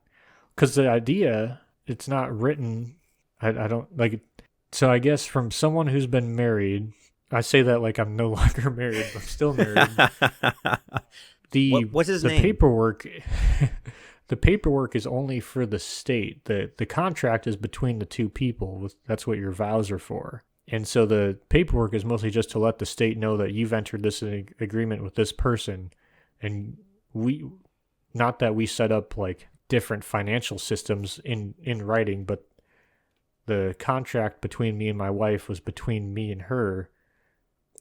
because the idea, it's not written, I don't, like, so I guess from someone who's been married, I say that like I'm no longer married, but I'm still married. What's his name? The paperwork is only for the state. The contract is between the 2 people. That's what your vows are for. And so the paperwork is mostly just to let the state know that you've entered this agreement with this person. And not that we set up like different financial systems in writing, but the contract between me and my wife was between me and her.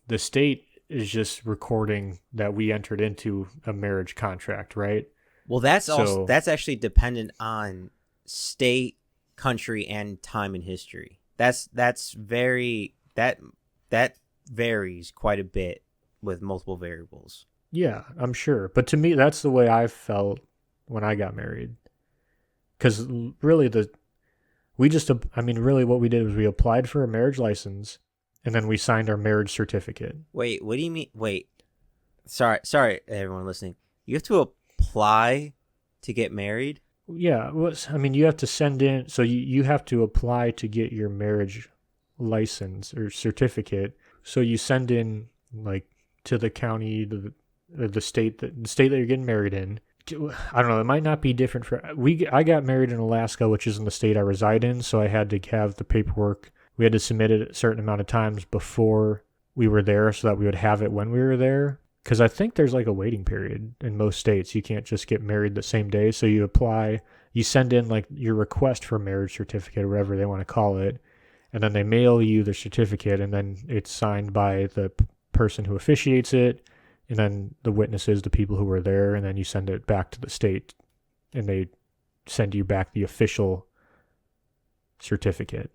The state is just recording that we entered into a marriage contract, right? Well, that's actually dependent on state, country, and time in history. That varies quite a bit with multiple variables. Yeah, I'm sure. But to me, that's the way I felt when I got married. Because really, really what we did was we applied for a marriage license, and then we signed our marriage certificate. Wait, what do you mean? Wait, sorry, everyone listening. You have to apply to get married? Yeah, you have to send in, so you have to apply to get your marriage license or certificate. So you send in, like, to the county, the state that you're getting married in. I don't know, it might not be different I got married in Alaska, which isn't the state I reside in, so I had to have the paperwork. We had to submit it a certain amount of times before we were there so that we would have it when we were there. Because I think there's like a waiting period in most states. You can't just get married the same day. So you apply, you send in like your request for marriage certificate or whatever they want to call it. And then they mail you the certificate, and then it's signed by the person who officiates it. And then the witnesses, the people who were there, and then you send it back to the state, and they send you back the official certificate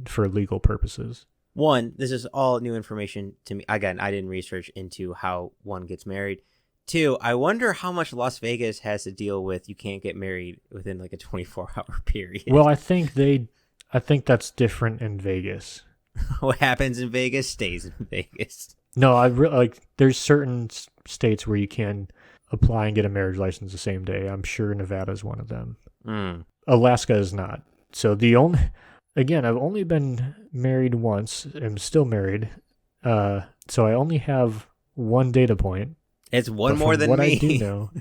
for legal purposes. 1, this is all new information to me. Again, I didn't research into how one gets married. 2, I wonder how much Las Vegas has to deal with you can't get married within like a 24-hour period. Well, I think that's different in Vegas. What happens in Vegas stays in Vegas. No, there's certain states where you can apply and get a marriage license the same day. I'm sure Nevada is one of them. Alaska is not. So I've only been married once. I'm still married. So I only have one data point. It's one But more from than what I me. do know,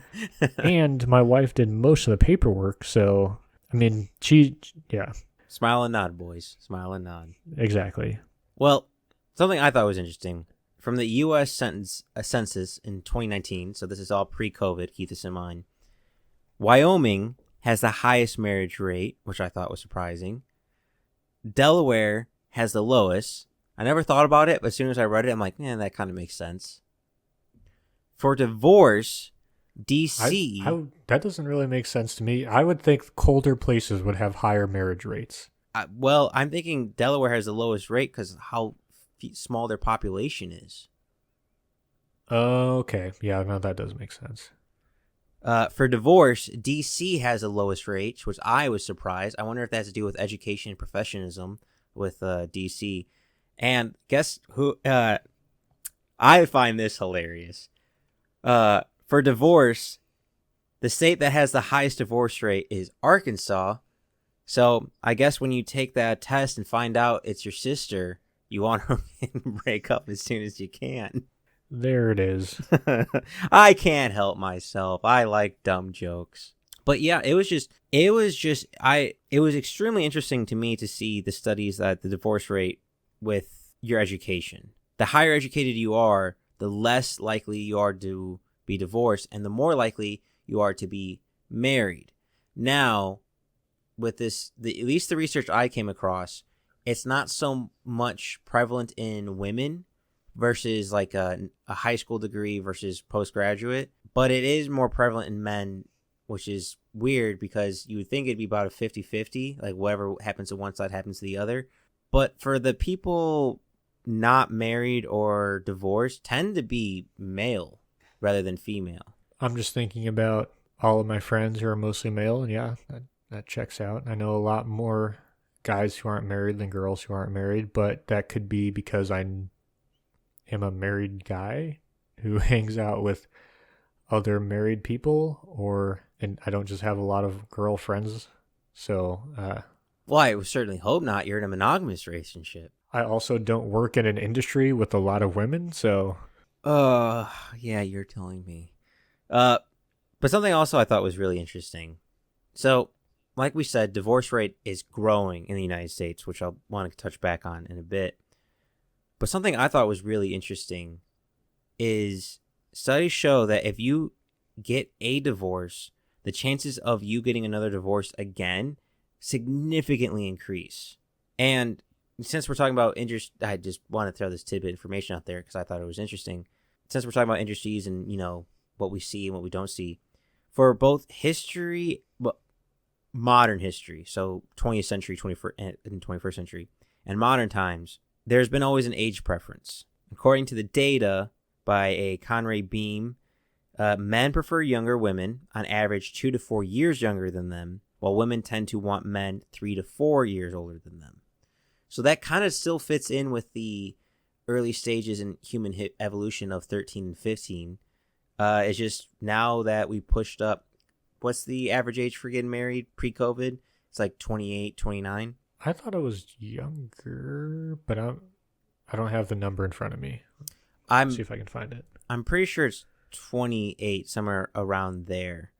and my wife did most of the paperwork, so I mean, yeah, Smile and nod, boys. Smile and nod. exactly. Well, something I thought was interesting from the U.S. census in 2019. So this is all pre-COVID. Keep this in mind. Wyoming has the highest marriage rate, which I thought was surprising. Delaware has the lowest. I never thought about it, but as soon as I read it, I'm like, that kind of makes sense. For divorce, D.C. That doesn't really make sense to me. I would think colder places would have higher marriage rates. Well, I'm thinking Delaware has the lowest rate because how small their population is. Okay, yeah, no, that does make sense. For divorce, D.C. has the lowest rate, which I was surprised. I wonder if that has to do with education and professionalism with D.C. And guess who? I find this hilarious. For divorce, the state that has the highest divorce rate is Arkansas. So I guess when you take that test and find out it's your sister, you want to break up as soon as you can. There it is. I can't help myself. I like dumb jokes. But yeah, it was extremely interesting to me to see the studies that the divorce rate with your education. The higher educated you are, the less likely you are to be divorced, and the more likely you are to be married. Now, with this, at least the research I came across, it's not so much prevalent in women versus like a high school degree versus postgraduate, but it is more prevalent in men, which is weird because you would think it'd be about a 50-50, like whatever happens to one side happens to the other. But for the people not married or divorced tend to be male rather than female. I'm just thinking about all of my friends who are mostly male, and yeah, that checks out. I know a lot more guys who aren't married than girls who aren't married, but that could be because I am a married guy who hangs out with other married people, and I don't just have a lot of girlfriends. So, well, I would certainly hope not. You're in a monogamous relationship. I also don't work in an industry with a lot of women, so. Yeah, you're telling me. But something also I thought was really interesting. So, like we said, divorce rate is growing in the United States, which I'll want to touch back on in a bit. But something I thought was really interesting is studies show that if you get a divorce, the chances of you getting another divorce again significantly increase. And since we're talking about I just want to throw this tidbit information out there because I thought it was interesting. Since we're talking about industries and, what we see and what we don't see, for both history, modern history, so 20th century, 21st, and 21st century, and modern times, there's been always an age preference. According to the data by a Conray Beam, men prefer younger women, on average 2 to 4 years younger than them, while women tend to want men 3 to 4 years older than them. So that kind of still fits in with the early stages in human evolution of 13 and 15. It's just now that we pushed up, what's the average age for getting married pre-COVID? It's like 28, 29. I thought it was younger, but I don't have the number in front of me. Let's see if I can find it. I'm pretty sure it's 28, somewhere around there,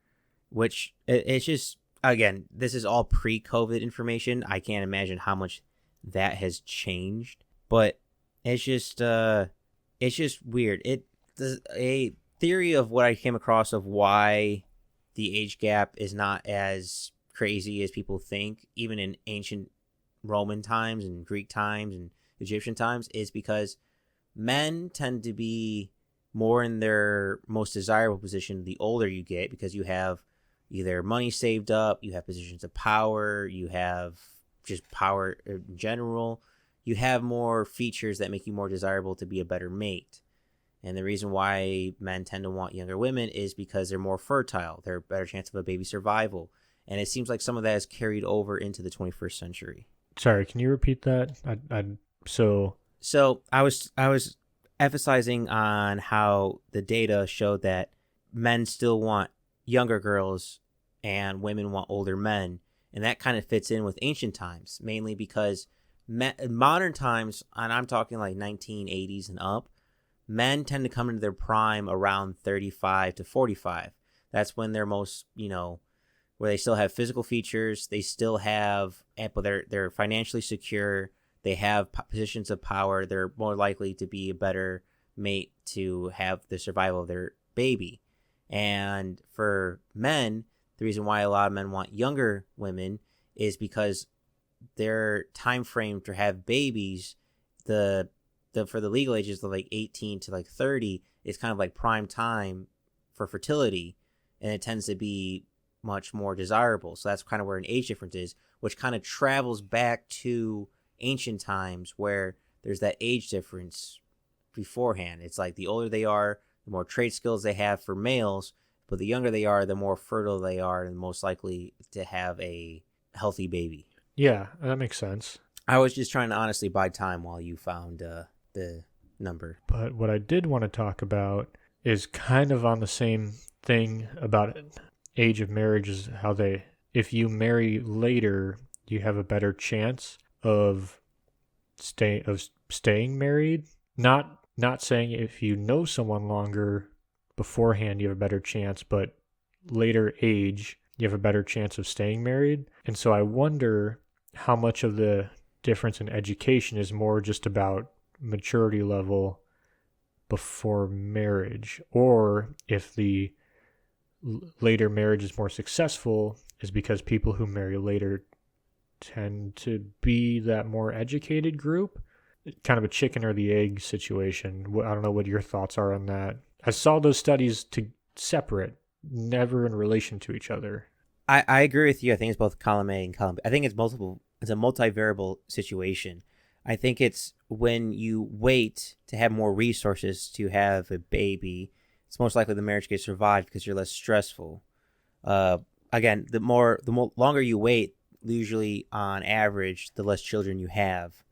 which it's just, again, this is all pre-COVID information. I can't imagine how much that has changed, but it's just weird. A theory of what I came across of why the age gap is not as crazy as people think, even in ancient Roman times and Greek times and Egyptian times, is because men tend to be more in their most desirable position the older you get, because you have either money saved up, you have positions of power, you have just power in general, you have more features that make you more desirable to be a better mate. And the reason why men tend to want younger women is because they're more fertile, they're a better chance of a baby survival. And it seems like some of that is carried over into the 21st century. Sorry, can you repeat that? So I was emphasizing on how the data showed that men still want younger girls and women want older men. And that kind of fits in with ancient times, mainly because in modern times, and I'm talking like 1980s and up, men tend to come into their prime around 35 to 45. That's when they're most, where they still have physical features, they still have ample, they're financially secure, they have positions of power, they're more likely to be a better mate to have the survival of their baby. And for men, the reason why a lot of men want younger women is because their time frame to have babies, for the legal ages of like 18 to like 30 is kind of like prime time for fertility, and it tends to be much more desirable. So that's kind of where an age difference is, which kind of travels back to ancient times where there's that age difference beforehand. It's like the older they are, the more trade skills they have for males, but the younger they are, the more fertile they are and most likely to have a healthy baby. Yeah, that makes sense. I was just trying to honestly buy time while you found the number. But what I did want to talk about is kind of on the same thing about age of marriage, is how if you marry later, you have a better chance of staying married. Not saying if you know someone longer beforehand you have a better chance, but later age you have a better chance of staying married. And so I wonder how much of the difference in education is more just about maturity level before marriage, or if the later marriage is more successful is because people who marry later tend to be that more educated group. Kind of a chicken or the egg situation. I don't know what your thoughts are on that. I saw those studies to separate, never in relation to each other. I agree with you. I think it's both column A and column B. I think it's multiple. It's a multivariable situation. I think it's when you wait to have more resources to have a baby, it's most likely the marriage gets survived because you're less stressful. Again, the longer you wait, usually on average, the less children you have,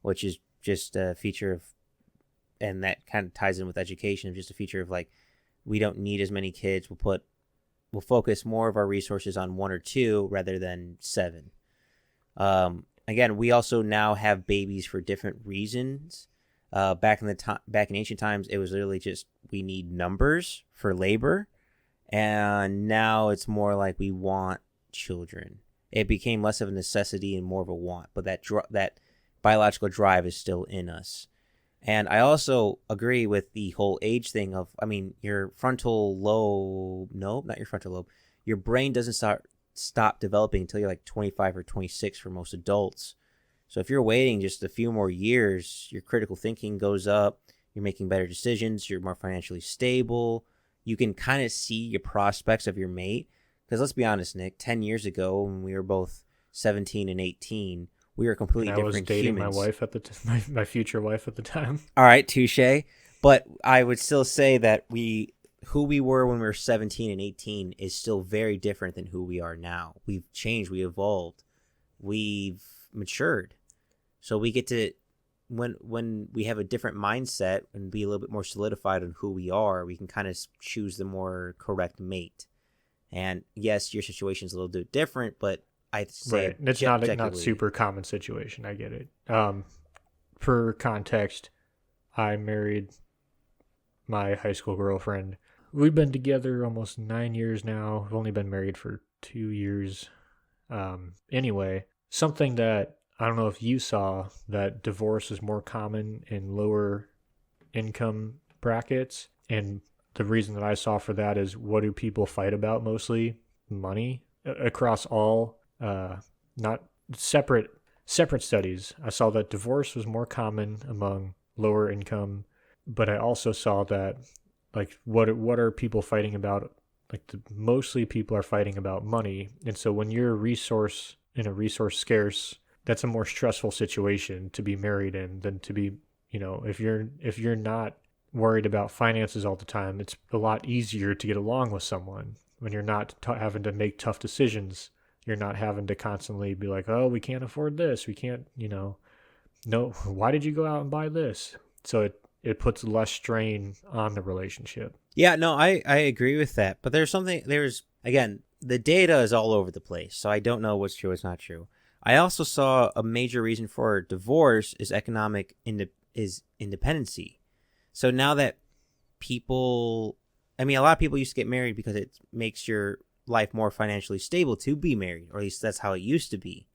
which is just a feature of, and that kind of ties in with education, just a feature of like, we don't need as many kids. We'll focus more of our resources on 1 or 2 rather than 7. Again, we also now have babies for different reasons. Back in ancient times, it was literally just we need numbers for labor, and now it's more like we want children. It became less of a necessity and more of a want, but that biological drive is still in us. And I also agree with the whole age thing of, your frontal lobe, no, not your frontal lobe. Your brain doesn't stop developing until you're like 25 or 26 for most adults. So if you're waiting just a few more years, your critical thinking goes up, you're making better decisions, you're more financially stable, you can kind of see your prospects of your mate. Because let's be honest, Nick, 10 years ago when we were both 17 and 18, we were completely different humans. I was dating my wife at my future wife at the time. All right, touche. But I would still say that who we were when we were 17 and 18 is still very different than who we are now. We've changed, we evolved, we've matured. So we get to, when we have a different mindset and be a little bit more solidified on who we are, we can kind of choose the more correct mate. And yes, your situation is a little bit different, but I'd say right. It's not super common situation. I get it. For context, I married my high school girlfriend. We've been together almost 9 years now. We've only been married for 2 years. Anyway, something that I don't know if you saw, that divorce is more common in lower income brackets. And the reason that I saw for that is, what do people fight about mostly? Money. Across all, not separate studies, I saw that divorce was more common among lower income, but I also saw that, like, what are people fighting about? Like, mostly people are fighting about money. And so when you're resource scarce, that's a more stressful situation to be married in than to be, if you're not worried about finances all the time, it's a lot easier to get along with someone when you're not having to make tough decisions. You're not having to constantly be like, oh, we can't afford this. We can't, no, why did you go out and buy this? So it puts less strain on the relationship. Yeah, no, I agree with that. But again, the data is all over the place. So I don't know what's true, what's not true. I also saw a major reason for divorce is independency. So now that people, I mean, a lot of people used to get married because it makes your life more financially stable to be married, or at least that's how it used to be.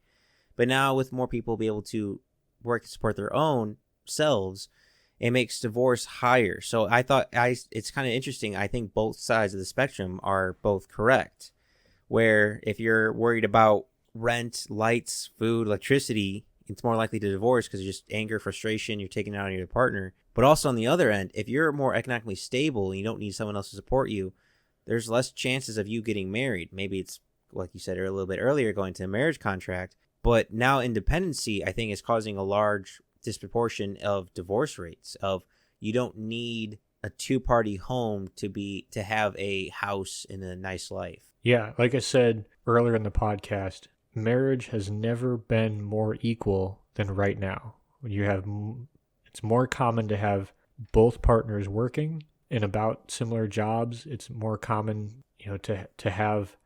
But now with more people be able to work to support their own selves, it makes divorce higher. So I thought it's kind of interesting. I think both sides of the spectrum are both correct. Where if you're worried about rent, lights, food, electricity, it's more likely to divorce because it's just anger, frustration, you're taking it out on your partner. But also on the other end, if you're more economically stable and you don't need someone else to support you, there's less chances of you getting married. Maybe it's, like you said a little bit earlier, going to a marriage contract. But now independency, I think, is causing a large disproportion of divorce rates. Of you don't need a two-party home to have a house and a nice life. Yeah, like I said earlier in the podcast, marriage has never been more equal than right now. When you have, it's more common to have both partners working in about similar jobs. It's more common, to have,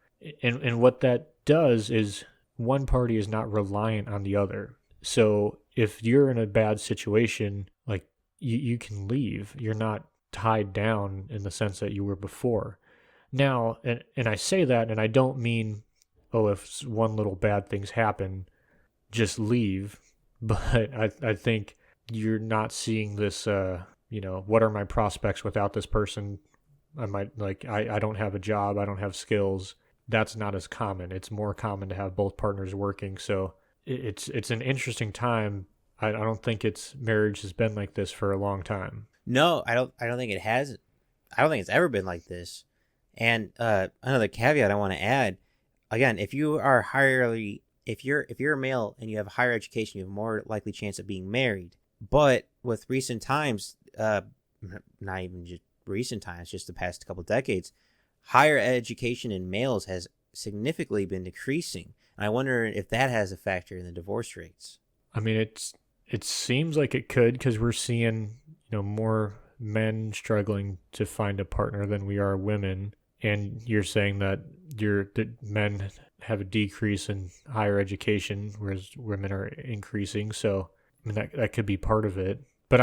and what that does is one party is not reliant on the other. So if you're in a bad situation, like you can leave. You're not tied down in the sense that you were before. Now, and I say that, and I don't mean, oh, if one little bad things happen, just leave. But I think you're not seeing this, what are my prospects without this person? I don't have a job, I don't have skills. That's not as common. It's more common to have both partners working. So it's an interesting time. I don't think marriage has been like this for a long time. No, I don't think it has. I don't think it's ever been like this. And another caveat I want to add, again, if you're a male and you have higher education, you have a more likely chance of being married. But with recent times, not even just recent times, just the past couple of decades, higher education in males has significantly been decreasing. And I wonder if that has a factor in the divorce rates. I mean, it seems like it could, because we're seeing, more men struggling to find a partner than we are women. And you're saying that men have a decrease in higher education, whereas women are increasing. So, I mean, that could be part of it. But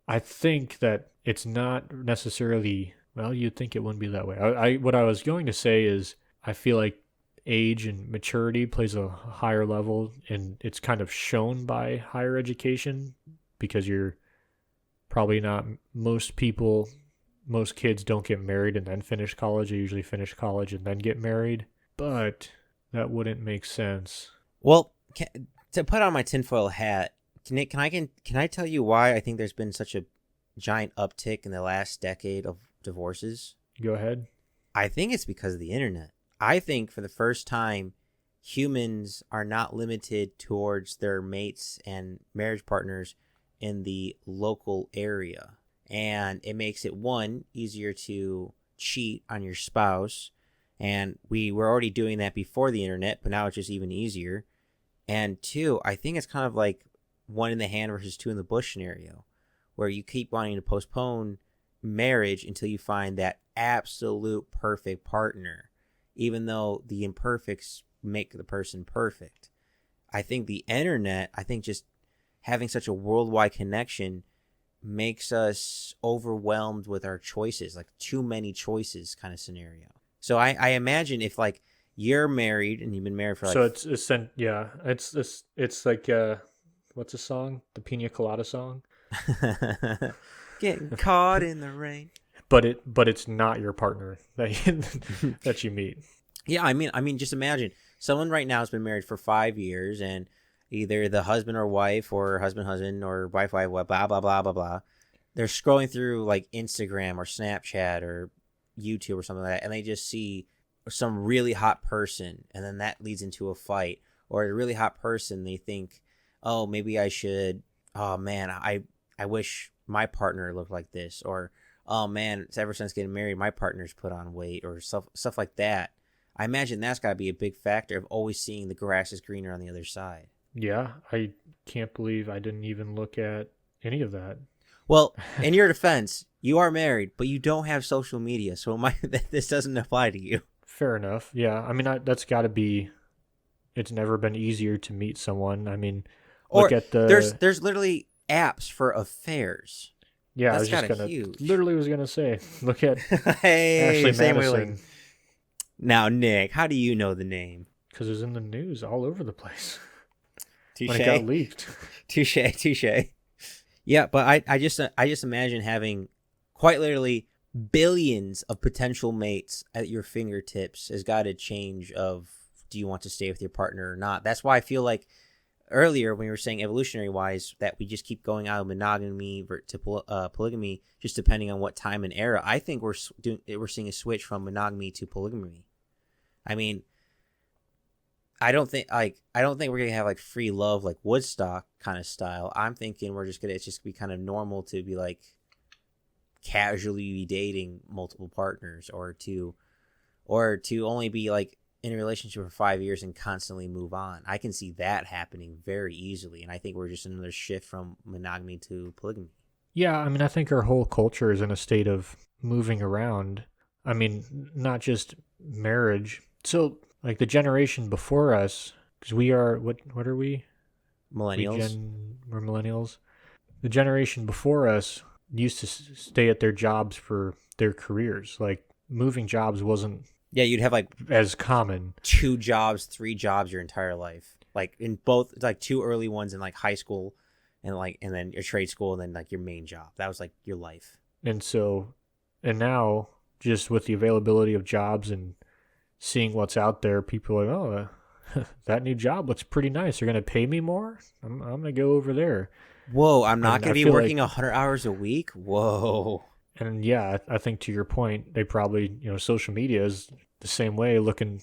I think that it's not necessarily, well, you'd think it wouldn't be that way. What I was going to say is, I feel like age and maturity plays a higher level, and it's kind of shown by higher education, because you're probably not, most kids don't get married and then finish college. They usually finish college and then get married. But that wouldn't make sense. Well, to put on my tinfoil hat, can I tell you why I think there's been such a giant uptick in the last decade of divorces? Go ahead. I think it's because of the internet. I think for the first time, humans are not limited towards their mates and marriage partners in the local area. And it makes it, one, easier to cheat on your spouse. And we were already doing that before the internet, but now it's just even easier. And two, I think it's kind of like one in the hand versus two in the bush scenario, where you keep wanting to postpone marriage until you find that absolute perfect partner, even though the imperfects make the person perfect. I think the internet, just having such a worldwide connection makes us overwhelmed with our choices, like too many choices kind of scenario. So I imagine if like you're married and you've been married for like... So it's like, what's the song? The Pina Colada song? Getting caught in the rain. But it's not your partner that you meet. Yeah, I mean, just imagine someone right now has been married for 5 years, and either the husband or wife, or husband or wife, blah blah blah blah blah. They're scrolling through like Instagram or Snapchat or YouTube or something like that, and they just see some really hot person, and then that leads into a fight. Or a really hot person, they think, oh, maybe I should. Oh man, I wish my partner looked like this. Or oh man, ever since getting married, my partner's put on weight, or stuff like that. I imagine that's got to be a big factor of always seeing the grass is greener on the other side. Yeah, I can't believe I didn't even look at any of that. Well, in your defense, you are married, but you don't have social media, so this doesn't apply to you. Fair enough. Yeah, I mean, that's got to be it's never been easier to meet someone. I mean, Or look at there's literally apps for affairs. yeah, I That's was just kind of gonna huge. literally was gonna say, look at Hey, Ashley same Madison way. Now, Nick, how do you know the name? because it was in the news all over the place when Touche, it got leaked. touche. Yeah, but I just imagine having quite literally billions of potential mates at your fingertips has got to change of do you want to stay with your partner or not. That's why I feel like earlier when you were saying evolutionary wise that we just keep going out of monogamy to polygamy just depending on what time and era. I think we're seeing a switch from monogamy to polygamy. I mean, I don't think we're gonna have like free love like Woodstock kind of style. I'm thinking it's just gonna be kind of normal to be like casually be dating multiple partners or to only be like in a relationship for 5 years and constantly move on. I can see that happening very easily, and I think we're just in another shift from monogamy to polygamy. Yeah, I mean, I think our whole culture is in a state of moving around. I mean, not just marriage. So, like the generation before us, because we are what are we? Millennials. We're millennials. The generation before us used to stay at their jobs for their careers. Like moving jobs wasn't Yeah, you'd have like as common. 2 jobs, 3 jobs your entire life. Like in both, like 2 early ones in like high school and then your trade school and then like your main job. That was like your life. And so, and now just with the availability of jobs and seeing what's out there, people are like, oh, that new job looks pretty nice. They're going to pay me more. I'm going to go over there. Whoa, I'm not going to be working like, 100 hours a week? Whoa. And yeah, I think to your point, they probably, social media is the same way, looking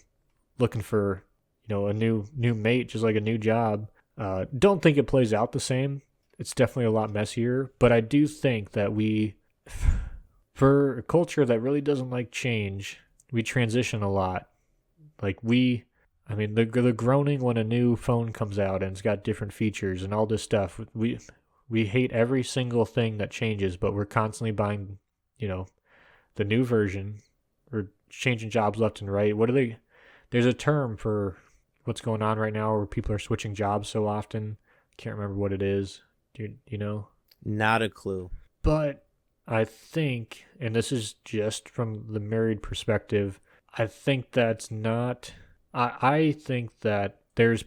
for, a new mate, just like a new job. Don't think it plays out the same. It's definitely a lot messier, but I do think that for a culture that really doesn't like change, we transition a lot. Like the groaning when a new phone comes out and it's got different features and all this stuff. We hate every single thing that changes, but we're constantly buying, the new version. We're changing jobs left and right. There's a term for what's going on right now where people are switching jobs so often. Can't remember what it is. Do you know? Not a clue. But I think, and this is just from the married perspective, I think that's not. I think that there's.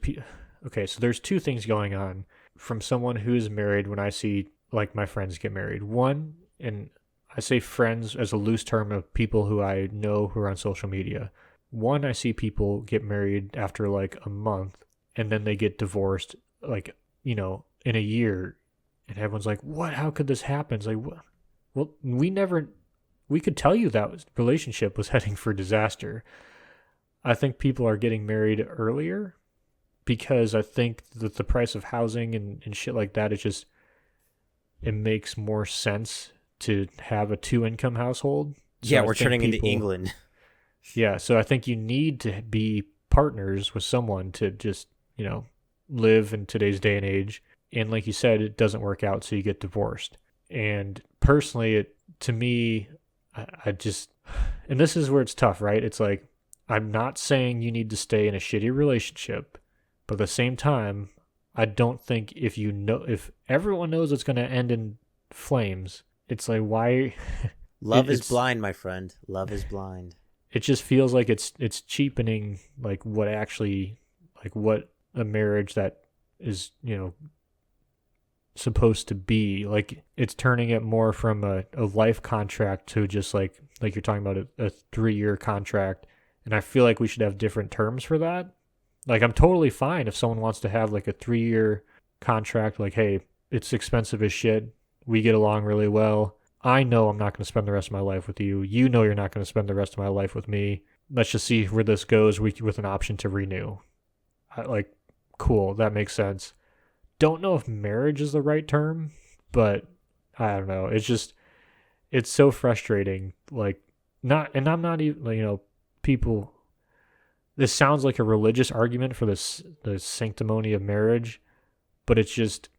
Okay, so there's 2 things going on from someone who's married when I see like my friends get married. One, and I say friends as a loose term of people who I know who are on social media. One, I see people get married after like a month and then they get divorced like, in a year, and everyone's like, what? How could this happen? It's like, what? Well, we could tell you that relationship was heading for disaster. I think people are getting married earlier because I think that the price of housing and shit like that, it makes more sense to have a 2-income household. So yeah, we're turning into England. Yeah, so I think you need to be partners with someone to just, live in today's day and age. And like you said, it doesn't work out, so you get divorced. And personally, to me, I just, and this is where it's tough, right? It's like, I'm not saying you need to stay in a shitty relationship, but at the same time, I don't think if everyone knows it's going to end in flames, it's like, why? Love is blind, my friend. Love is blind. It just feels like it's cheapening like what a marriage that is, supposed to be. Like it's turning it more from a life contract to just like you're talking about a 3-year contract. And I feel like we should have different terms for that. Like I'm totally fine if someone wants to have like a 3-year contract, like, hey, it's expensive as shit. We get along really well. I know I'm not going to spend the rest of my life with you. You know you're not going to spend the rest of my life with me. Let's just see where this goes with an option to renew. Cool, that makes sense. Don't know if marriage is the right term, but I don't know. It's so frustrating. I'm not even, people, this sounds like a religious argument for the sanctimony of marriage, but it's just,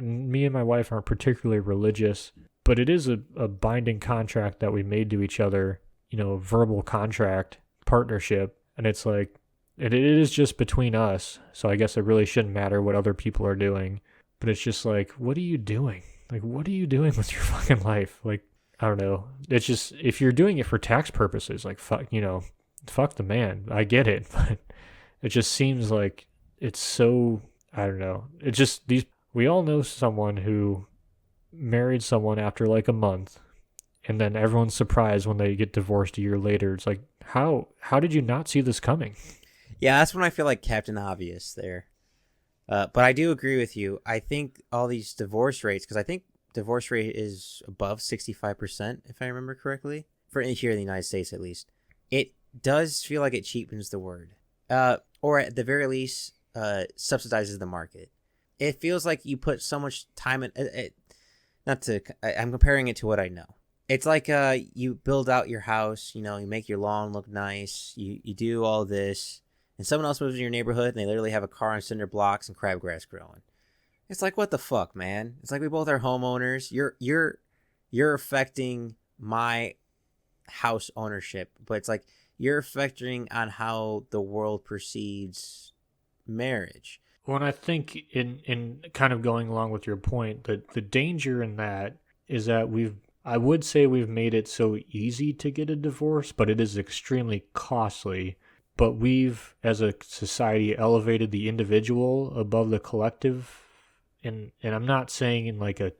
me and my wife aren't particularly religious, but it is a binding contract that we made to each other, verbal contract, partnership. And it's like, it is just between us. So I guess it really shouldn't matter what other people are doing. But it's just like, what are you doing? Like, what are you doing with your fucking life? Like, I don't know. It's just, if you're doing it for tax purposes, like, fuck, fuck the man. I get it. But it just seems like it's so, I don't know. It's just we all know someone who married someone after like a month, and then everyone's surprised when they get divorced a year later. It's like, how did you not see this coming? Yeah, that's when I feel like Captain Obvious there. But I do agree with you. I think all these divorce rates, because I think divorce rate is above 65%, if I remember correctly, for here in the United States at least. It does feel like it cheapens the word, or at the very least, subsidizes the market. It feels like you put so much time in. I'm comparing it to what I know. It's like you build out your house, you make your lawn look nice, you do all this, and someone else moves in your neighborhood and they literally have a car on cinder blocks and crabgrass growing. It's like, what the fuck, man? It's like we both are homeowners. You're affecting my house ownership, but it's like you're affecting on how the world perceives marriage. Well, and I think in kind of going along with your point, that the danger in that is that I would say we've made it so easy to get a divorce, but it is extremely costly. But we've, as a society, elevated the individual above the collective. And I'm not saying in like a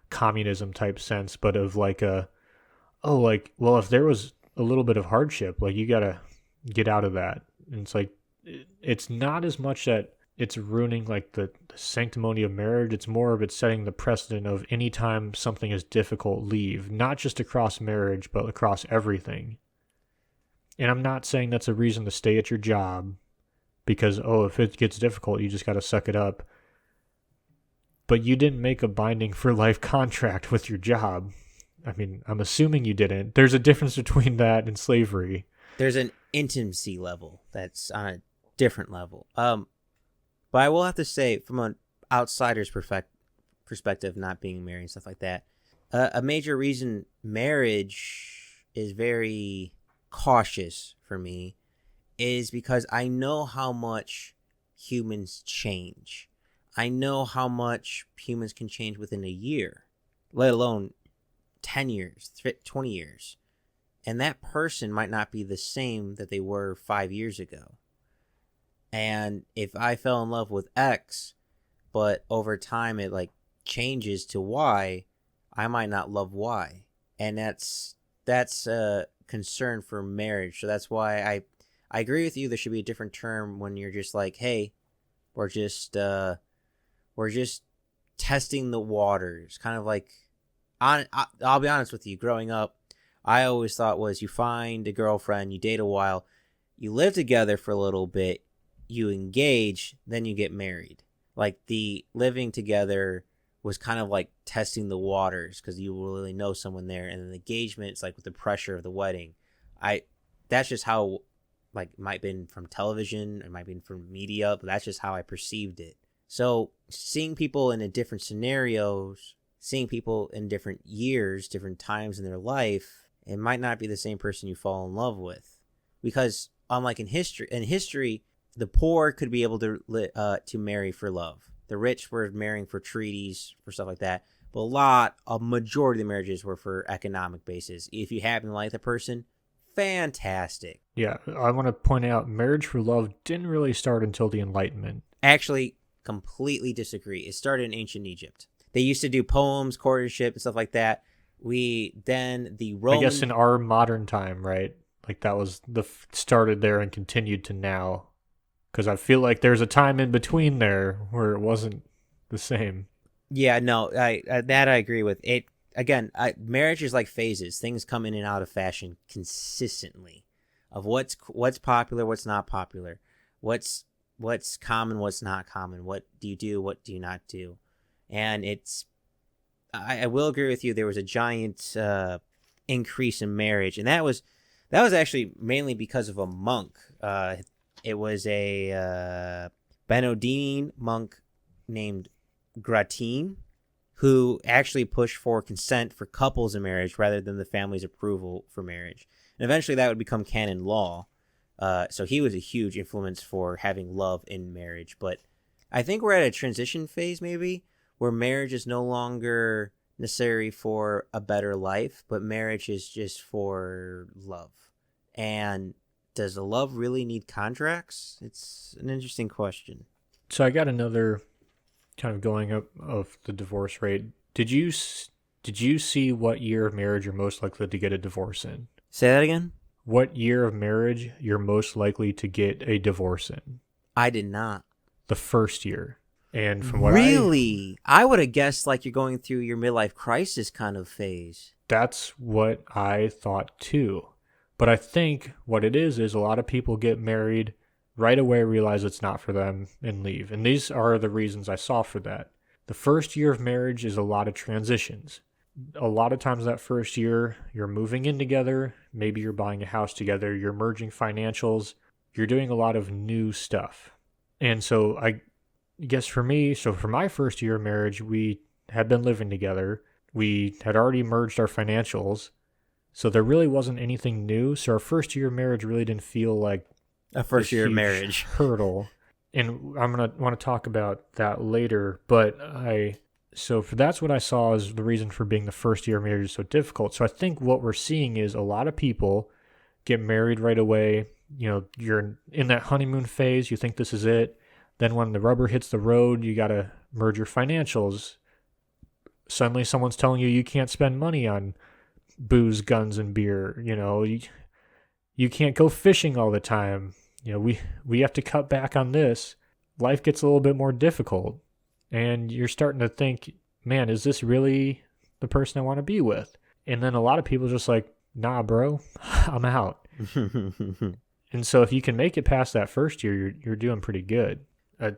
communism type sense, but of like well, if there was a little bit of hardship, like you gotta get out of that. And it's like, it's not as much that it's ruining like the sanctimony of marriage. It's more of it's setting the precedent of anytime something is difficult, leave, not just across marriage, but across everything. And I'm not saying that's a reason to stay at your job because, if it gets difficult, you just got to suck it up. But you didn't make a binding for life contract with your job. I mean, I'm assuming you didn't. There's a difference between that and slavery. There's an intimacy level that's on a different level. But I will have to say, from an outsider's perspective, not being married and stuff like that, a major reason marriage is very cautious for me is because I know how much humans change. I know how much humans can change within a year, let alone 10 years, 20 years. And that person might not be the same that they were 5 years ago. And if I fell in love with X, but over time it like changes to Y, I might not love Y. And that's a concern for marriage. So that's why I agree with you. There should be a different term when you're just like, hey, we're just testing the waters. Kind of like, I'll be honest with you, growing up, I always thought was you find a girlfriend, you date a while, you live together for a little bit, you engage, then you get married. Like the living together was kind of like testing the waters because you really know someone there, and then the engagement, it's like with the pressure of the wedding. That's just how, like, it might have been from television, it might have been from media, but that's just how I perceived it. So seeing people in different scenarios, seeing people in different years, different times in their life, it might not be the same person you fall in love with, because unlike in history, the poor could be able to marry for love. The rich were marrying for treaties, for stuff like that. But a majority of the marriages were for economic basis. If you happen to like the person, fantastic. Yeah, I want to point out marriage for love didn't really start until the Enlightenment. Actually, completely disagree. It started in ancient Egypt. They used to do poems, courtship, and stuff like that. The Roman... I guess in our modern time, right? Like that was started there and continued to now. Because I feel like there's a time in between there where it wasn't the same. Yeah, no, I agree with. It. Again, marriage is like phases. Things come in and out of fashion consistently. Of what's popular, what's not popular, what's common, what's not common, what do you do, what do you not do. And I will agree with you, there was a giant increase in marriage. And that was actually mainly because of a monk. It was a Benedictine monk named Gratien, who actually pushed for consent for couples in marriage rather than the family's approval for marriage. And eventually that would become canon law. So he was a huge influence for having love in marriage. But I think we're at a transition phase maybe where marriage is no longer necessary for a better life, but marriage is just for love. And does the love really need contracts? It's an interesting question. So I got another kind of going up of the divorce rate. Did you see what year of marriage you're most likely to get a divorce in? Say that again? What year of marriage you're most likely to get a divorce in? I did not. The first year. And from what Really? I would have guessed like you're going through your midlife crisis kind of phase. that's what I thought too. But I think what it is a lot of people get married right away, realize it's not for them, and leave. And these are the reasons I saw for that. The first year of marriage is a lot of transitions. A lot of times that first year, you're moving in together, maybe you're buying a house together, you're merging financials, you're doing a lot of new stuff. And so I guess for me, so for my first year of marriage, we had been living together. We had already merged our financials. So there really wasn't anything new. So our first year of marriage really didn't feel like A first year of huge marriage. hurdle. And I'm going to want to talk about that later. But that's what I saw as the reason for being the first year of marriage is so difficult. So I think what we're seeing is a lot of people get married right away. You know, you're in that honeymoon phase. You think this is it. Then when the rubber hits the road, you got to merge your financials. Suddenly someone's telling you can't spend money on booze, guns, and beer. You know, you can't go fishing all the time. You know, we have to cut back on this. Life gets a little bit more difficult. And you're starting to think, man, is this really the person I want to be with? And then a lot of people are just like, nah, bro, I'm out. And so if you can make it past that first year, you're doing pretty good.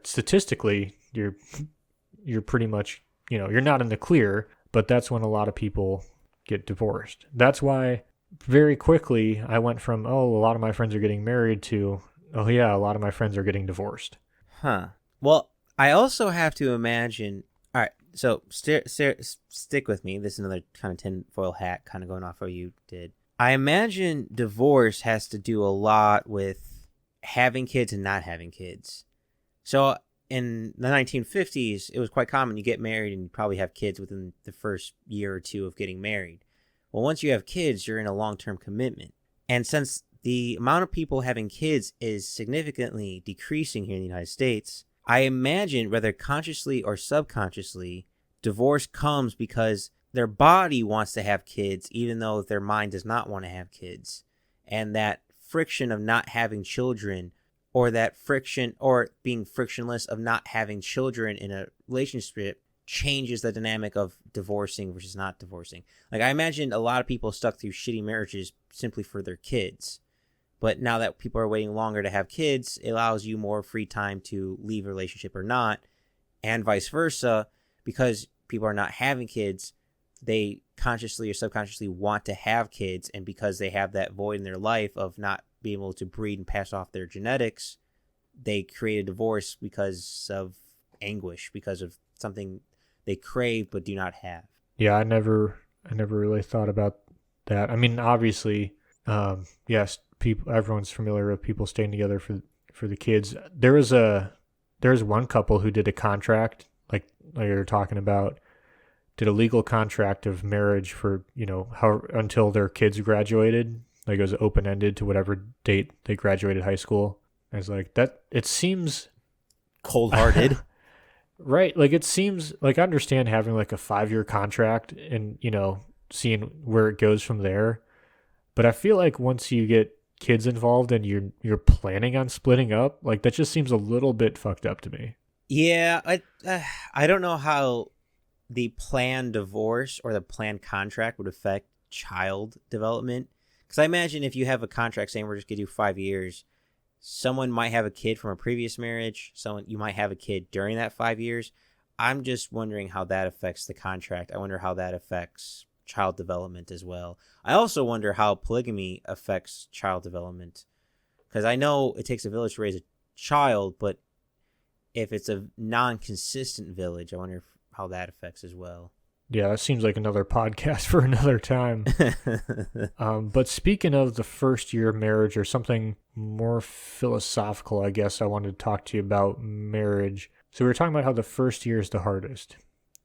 Statistically, you're pretty much, you know, you're not in the clear, but that's when a lot of people get divorced. That's why very quickly I went from, oh, a lot of my friends are getting married to, oh yeah, a lot of my friends are getting divorced. Huh. Well, I also have to imagine. All right, so stick with me. This is another kind of tinfoil hat, kind of going off what you did. I imagine divorce has to do a lot with having kids and not having kids. So in the 1950s, it was quite common. You get married and you probably have kids within the first year or two of getting married. Well, once you have kids, you're in a long-term commitment. And since the amount of people having kids is significantly decreasing here in the United States, I imagine, whether consciously or subconsciously, divorce comes because their body wants to have kids, even though their mind does not want to have kids. And that friction of not having children, or that friction or being frictionless of not having children in a relationship, changes the dynamic of divorcing versus not divorcing. Like, I imagine a lot of people stuck through shitty marriages simply for their kids. But now that people are waiting longer to have kids, it allows you more free time to leave a relationship or not, and vice versa. Because people are not having kids, they consciously or subconsciously want to have kids, and because they have that void in their life of not being able to breed and pass off their genetics, they create a divorce because of anguish, because of something they crave but do not have. Yeah, I never really thought about that. I mean, obviously, yes, everyone's familiar with people staying together for the kids. There was one couple who did a contract, like you're talking about, did a legal contract of marriage for, you know, how until their kids graduated. Like, it was open-ended to whatever date they graduated high school. I was like, that, it seems cold-hearted. Right. Like, it seems like, I understand having like a 5-year contract and, you know, seeing where it goes from there. But I feel like once you get kids involved and you're planning on splitting up, like, that just seems a little bit fucked up to me. Yeah, I don't know how the planned divorce or the planned contract would affect child development. Because I imagine if you have a contract saying we're just going to do 5 years, someone might have a kid from a previous marriage. You might have a kid during that 5 years. I'm just wondering how that affects the contract. I wonder how that affects child development as well. I also wonder how polygamy affects child development. Because I know it takes a village to raise a child, but if it's a non-consistent village, I wonder how that affects as well. yeah, that seems like another podcast for another time. But speaking of the first year of marriage, or something more philosophical, I guess I wanted to talk to you about marriage. So we were talking about how the first year is the hardest.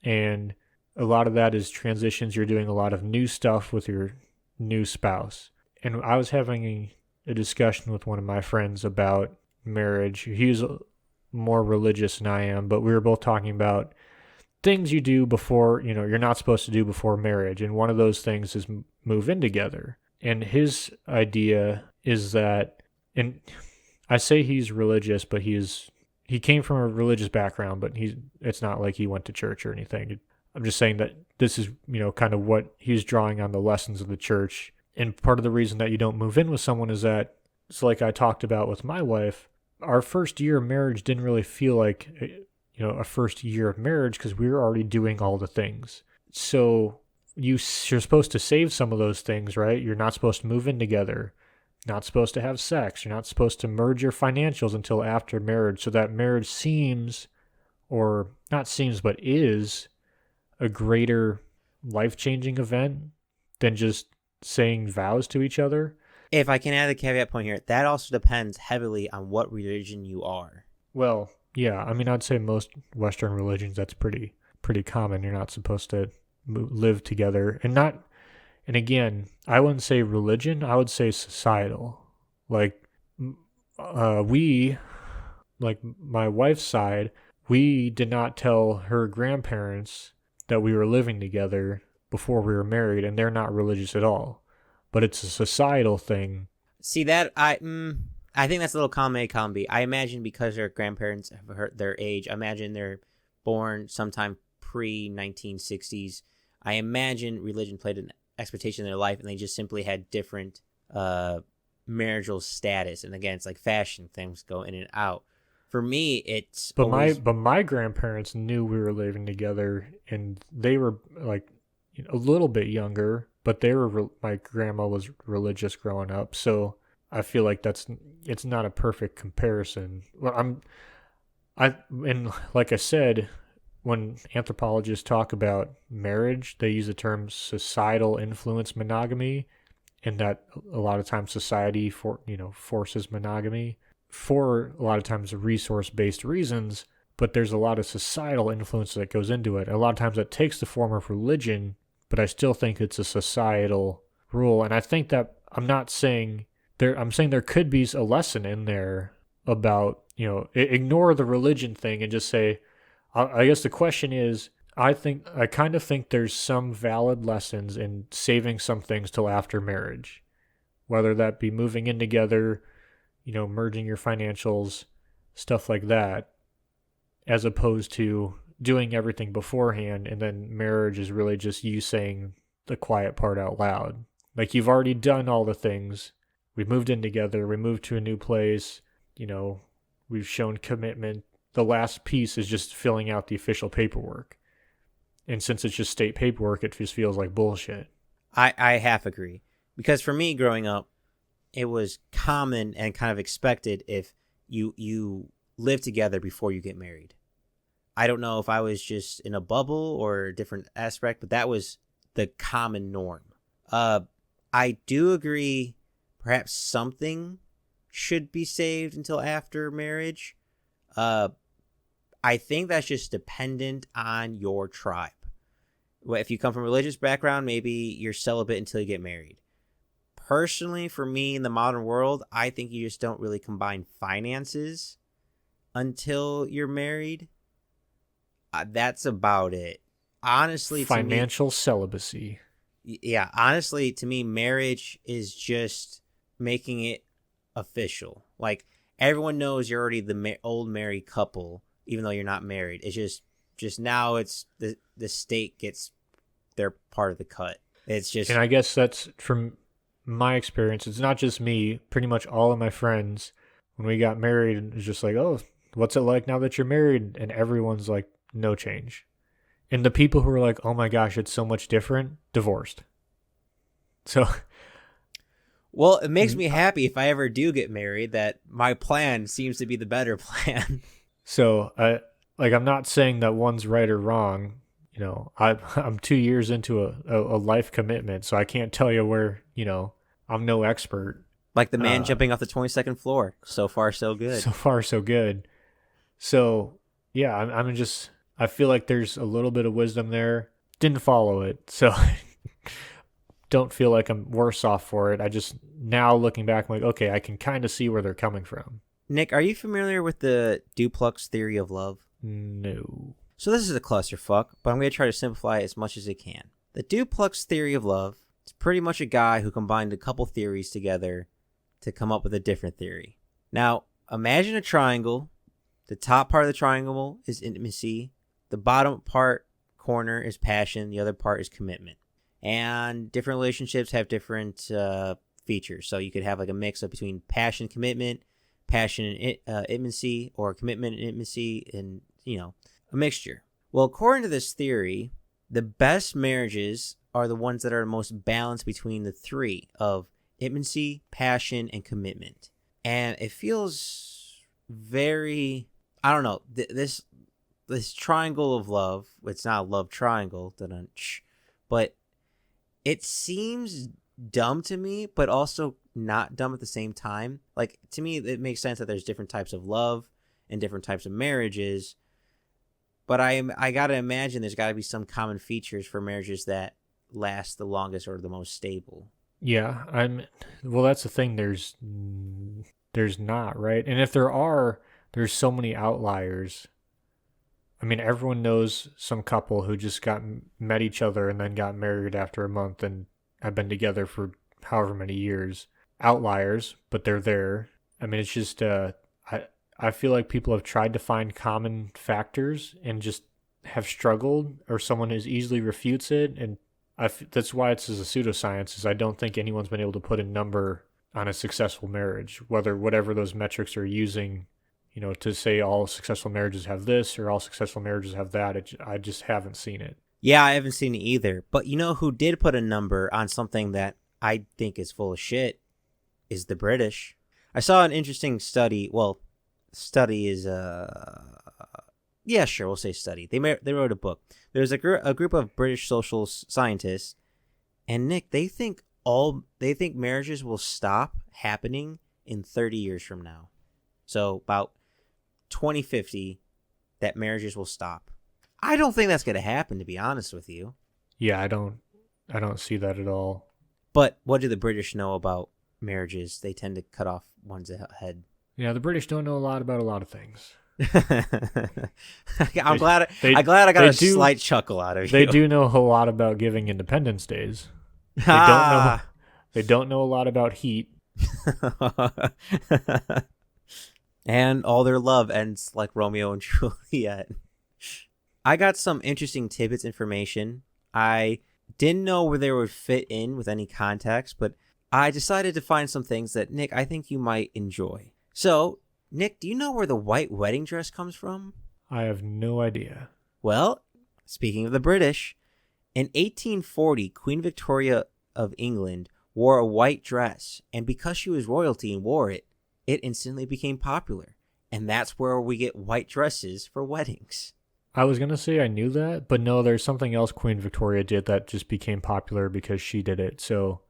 And a lot of that is transitions. You're doing a lot of new stuff with your new spouse. And I was having a discussion with one of my friends about marriage. He's more religious than I am, but we were both talking about things you do before, you're not supposed to do before marriage. And one of those things is move in together. And his idea is that, and I say he's religious, but he came from a religious background, but it's not like he went to church or anything. I'm just saying that this is, kind of what he's drawing on the lessons of the church. And part of the reason that you don't move in with someone is that, it's like I talked about with my wife, our first year of marriage didn't really feel like, a first year of marriage, because we were already doing all the things. So you're supposed to save some of those things, right? You're not supposed to move in together, not supposed to have sex. You're not supposed to merge your financials until after marriage, so that marriage seems, or not seems, but is a greater life-changing event than just saying vows to each other. If I can add a caveat point here, that also depends heavily on what religion you are. Well, yeah, I mean, I'd say most Western religions, that's pretty common. You're not supposed to live together. And again, I wouldn't say religion, I would say societal. Like, like my wife's side, we did not tell her grandparents that we were living together before we were married, and they're not religious at all. But it's a societal thing. See, that I think that's a little column A, column B. I imagine because their grandparents have hurt their age, I imagine they're born sometime pre-1960s. I imagine religion played an expectation in their life, and they just simply had different marital status. And again, it's like fashion, things go in and out. For me, it's but my grandparents knew we were living together, and they were like a little bit younger, but my grandma was religious growing up, so I feel like it's not a perfect comparison. Well, and like I said, when anthropologists talk about marriage, they use the term societal influence monogamy, and that a lot of times society forces monogamy for a lot of times resource-based reasons, but there's a lot of societal influence that goes into it. A lot of times that takes the form of religion, but I still think it's a societal rule. And I think that I'm saying there could be a lesson in there about, ignore the religion thing and just say, I guess the question is, I kind of think there's some valid lessons in saving some things till after marriage, whether that be moving in together, merging your financials, stuff like that, as opposed to doing everything beforehand, and then marriage is really just you saying the quiet part out loud. Like, you've already done all the things. We moved in together. We moved to a new place. We've shown commitment. The last piece is just filling out the official paperwork. And since it's just state paperwork, it just feels like bullshit. I half agree. Because for me, growing up, it was common and kind of expected if you live together before you get married. I don't know if I was just in a bubble or a different aspect, but that was the common norm. I do agree perhaps something should be saved until after marriage. I think that's just dependent on your tribe. Well, if you come from a religious background, maybe you're celibate until you get married. Personally, for me in the modern world, I think you just don't really combine finances until you're married. That's about it. Honestly, financial celibacy. Yeah, honestly, to me, marriage is just making it official. Like, everyone knows you're already the old married couple, even though you're not married. It's just now it's the state gets their part of the cut. It's just, and I guess that's from my experience. It's not just me. Pretty much all of my friends, when we got married, it was just like, oh, what's it like now that you're married? And everyone's like, no change. And the people who are like, oh my gosh, it's so much different, divorced. So, well, it makes me happy if I ever do get married that my plan seems to be the better plan. So I'm not saying that one's right or wrong. I'm 2 years into a life commitment, so I can't tell you where, I'm no expert. Like the man jumping off the 22nd floor. So far, so good. So far, so good. So, yeah, I feel like there's a little bit of wisdom there. Didn't follow it, so don't feel like I'm worse off for it. I just, now looking back, I'm like, okay, I can kind of see where they're coming from. Nick, are you familiar with the duplex theory of love? No. So this is a clusterfuck, but I'm going to try to simplify it as much as I can. The duplex theory of love is pretty much a guy who combined a couple theories together to come up with a different theory. Now, imagine a triangle. The top part of the triangle is intimacy. The bottom corner is passion. The other part is commitment. And different relationships have different features. So you could have like a mix of between passion, commitment, passion and intimacy, or commitment and intimacy, and a mixture. Well, according to this theory, the best marriages are the ones that are most balanced between the three of intimacy, passion, and commitment. And it feels very, I don't know, this triangle of love. It's not a love triangle, but it seems dumb to me, but also not dumb at the same time. Like, to me, it makes sense that there's different types of love and different types of marriages. But I gotta imagine there's gotta be some common features for marriages that last the longest or the most stable. Yeah, well, that's the thing. There's not, right? And if there are, there's so many outliers. I mean, everyone knows some couple who just met each other and then got married after a month and have been together for however many years. Outliers, but they're there. I mean, it's just I feel like people have tried to find common factors and just have struggled, or someone as easily refutes it. And that's why it's as a pseudoscience, is I don't think anyone's been able to put a number on a successful marriage, whatever those metrics are using, to say all successful marriages have this or all successful marriages have that. I just haven't seen it. Yeah, I haven't seen it either. But who did put a number on something that I think is full of shit is the British. I saw an interesting study. Well, study is yeah, sure, we'll say study. They wrote a book. There's a group of British social scientists, and Nick, they think marriages will stop happening in 30 years from now. So about 2050, that marriages will stop. I don't think that's going to happen, to be honest with you. Yeah, I don't see that at all. But what do the British know about marriages? They tend to cut off one's head. Yeah, the British don't know a lot about a lot of things. I'm glad I got a slight chuckle out of you. They do know a lot about giving Independence Days. They don't know a lot about heat. And all their love ends like Romeo and Juliet. I got some interesting tidbits information. I didn't know where they would fit in with any context, but I decided to find some things that, Nick, I think you might enjoy. So, Nick, do you know where the white wedding dress comes from? I have no idea. Well, speaking of the British, in 1840, Queen Victoria of England wore a white dress, and because she was royalty and wore it, it instantly became popular. And that's where we get white dresses for weddings. I was going to say I knew that, but no, there's something else Queen Victoria did that just became popular because she did it. So,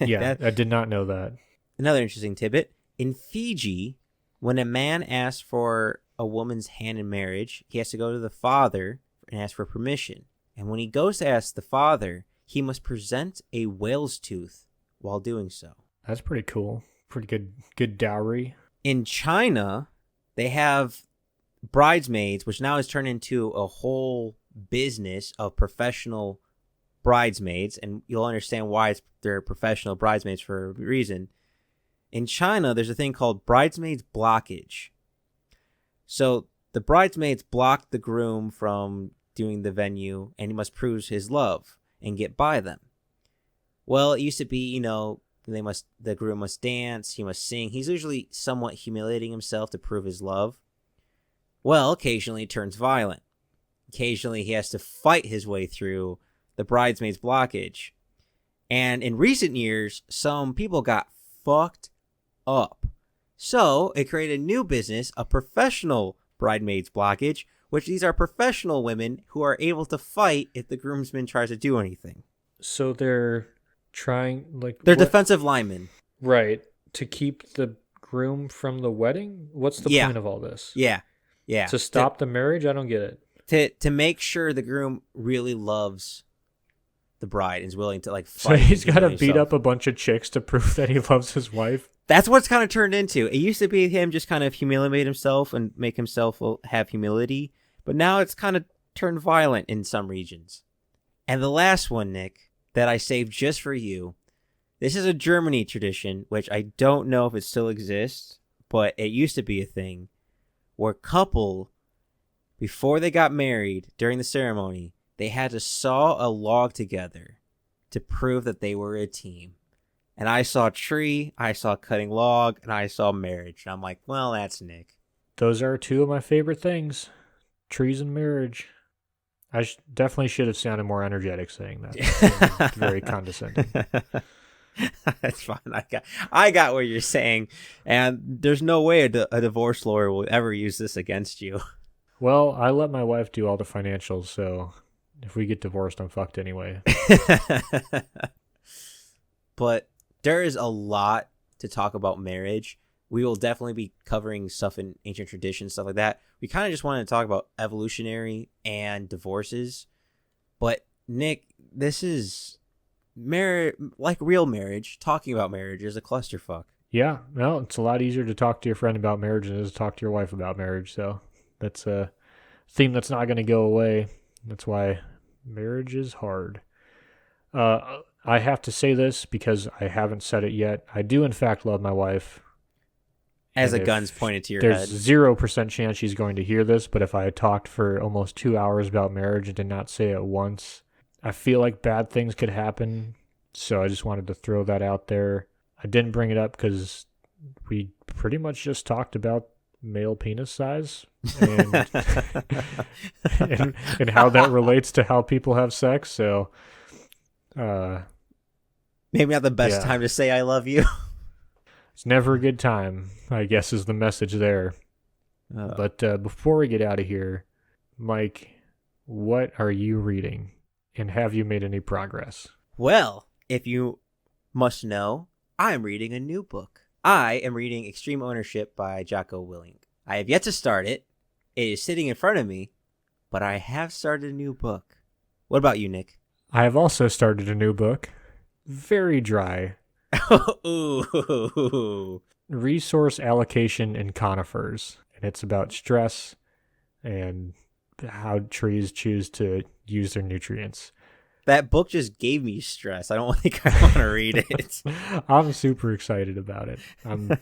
yeah, I did not know that. Another interesting tidbit. In Fiji, when a man asks for a woman's hand in marriage, he has to go to the father and ask for permission. And when he goes to ask the father, he must present a whale's tooth while doing so. That's pretty cool. Pretty good dowry. In China, they have bridesmaids, which now has turned into a whole business of professional bridesmaids, and you'll understand why they're professional bridesmaids for a reason. In China, there's a thing called bridesmaids blockage. So the bridesmaids block the groom from doing the venue, and he must prove his love and get by them. Well, it used to be, the groom must dance, he must sing. He's usually somewhat humiliating himself to prove his love. Well, occasionally it turns violent. Occasionally he has to fight his way through the bridesmaids blockage. And in recent years, some people got fucked up. So it created a new business, a professional bridesmaids blockage, which these are professional women who are able to fight if the groomsman tries to do anything. So they're trying, They're defensive linemen. Right. To keep the groom from the wedding? What's the point of all this? Yeah. To stop the marriage? I don't get it. To make sure the groom really loves the bride and is willing to fight. So he's got to beat up a bunch of chicks to prove that he loves his wife? That's what's kind of turned into. It used to be him just kind of humiliate himself and make himself have humility. But now it's kind of turned violent in some regions. And the last one, Nick, that I saved just for you. This is a Germany tradition, which I don't know if it still exists, but it used to be a thing where couple, before they got married during the ceremony, they had to saw a log together to prove that they were a team. And I saw tree, I saw cutting log, and I saw marriage. And I'm like, well, that's Nick. Those are two of my favorite things. Trees and marriage. I definitely should have sounded more energetic saying that. Very condescending. That's fine. I got what you're saying. And there's no way a divorce lawyer will ever use this against you. Well, I let my wife do all the financials, so if we get divorced, I'm fucked anyway. But there is a lot to talk about marriage. We will definitely be covering stuff in ancient traditions, stuff like that. We kind of just wanted to talk about evolutionary and divorces. But, Nick, this is like real marriage. Talking about marriage is a clusterfuck. Yeah, well, it's a lot easier to talk to your friend about marriage than it is to talk to your wife about marriage. So that's a theme that's not going to go away. That's why marriage is hard. I have to say this because I haven't said it yet. I do, in fact, love my wife. As a gun's pointed to your head. There's 0% chance she's going to hear this, but if I had talked for almost 2 hours about marriage and did not say it once, I feel like bad things could happen. So I just wanted to throw that out there. I didn't bring it up because we pretty much just talked about male penis size and, and how that relates to how people have sex. So, maybe not the best time to say I love you. It's never a good time, I guess, is the message there. But before we get out of here, Mike, what are you reading? And have you made any progress? Well, if you must know, I am reading a new book. I am reading Extreme Ownership by Jocko Willink. I have yet to start it. It is sitting in front of me, but I have started a new book. What about you, Nick? I have also started a new book. Very dry. Ooh. Resource Allocation in Conifers. And it's about stress and how trees choose to use their nutrients. That book just gave me stress. I don't think I want to read it. I'm super excited about it. I'm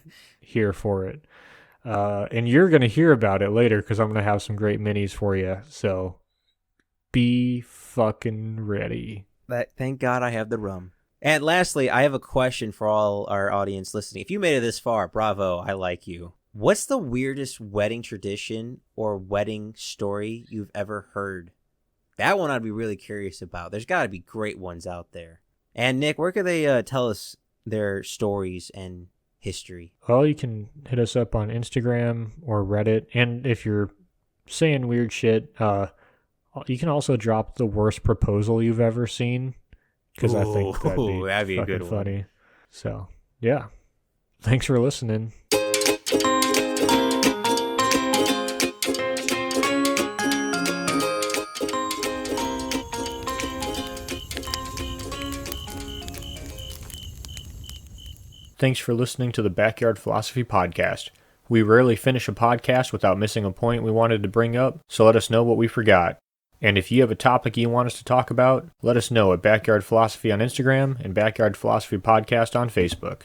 here for it. And you're going to hear about it later because I'm going to have some great minis for you. So be fucking ready. Thank God I have the rum. And lastly, I have a question for all our audience listening. If you made it this far, bravo, I like you. What's the weirdest wedding tradition or wedding story you've ever heard? That one I'd be really curious about. There's got to be great ones out there. And Nick, where can they tell us their stories and history? Well, you can hit us up on Instagram or Reddit. And if you're saying weird shit, you can also drop the worst proposal you've ever seen. Because I think that'd be a good funny one. So, yeah. Thanks for listening. Thanks for listening to the Backyard Philosophy Podcast. We rarely finish a podcast without missing a point we wanted to bring up, so let us know what we forgot. And if you have a topic you want us to talk about, let us know at Backyard Philosophy on Instagram and Backyard Philosophy Podcast on Facebook.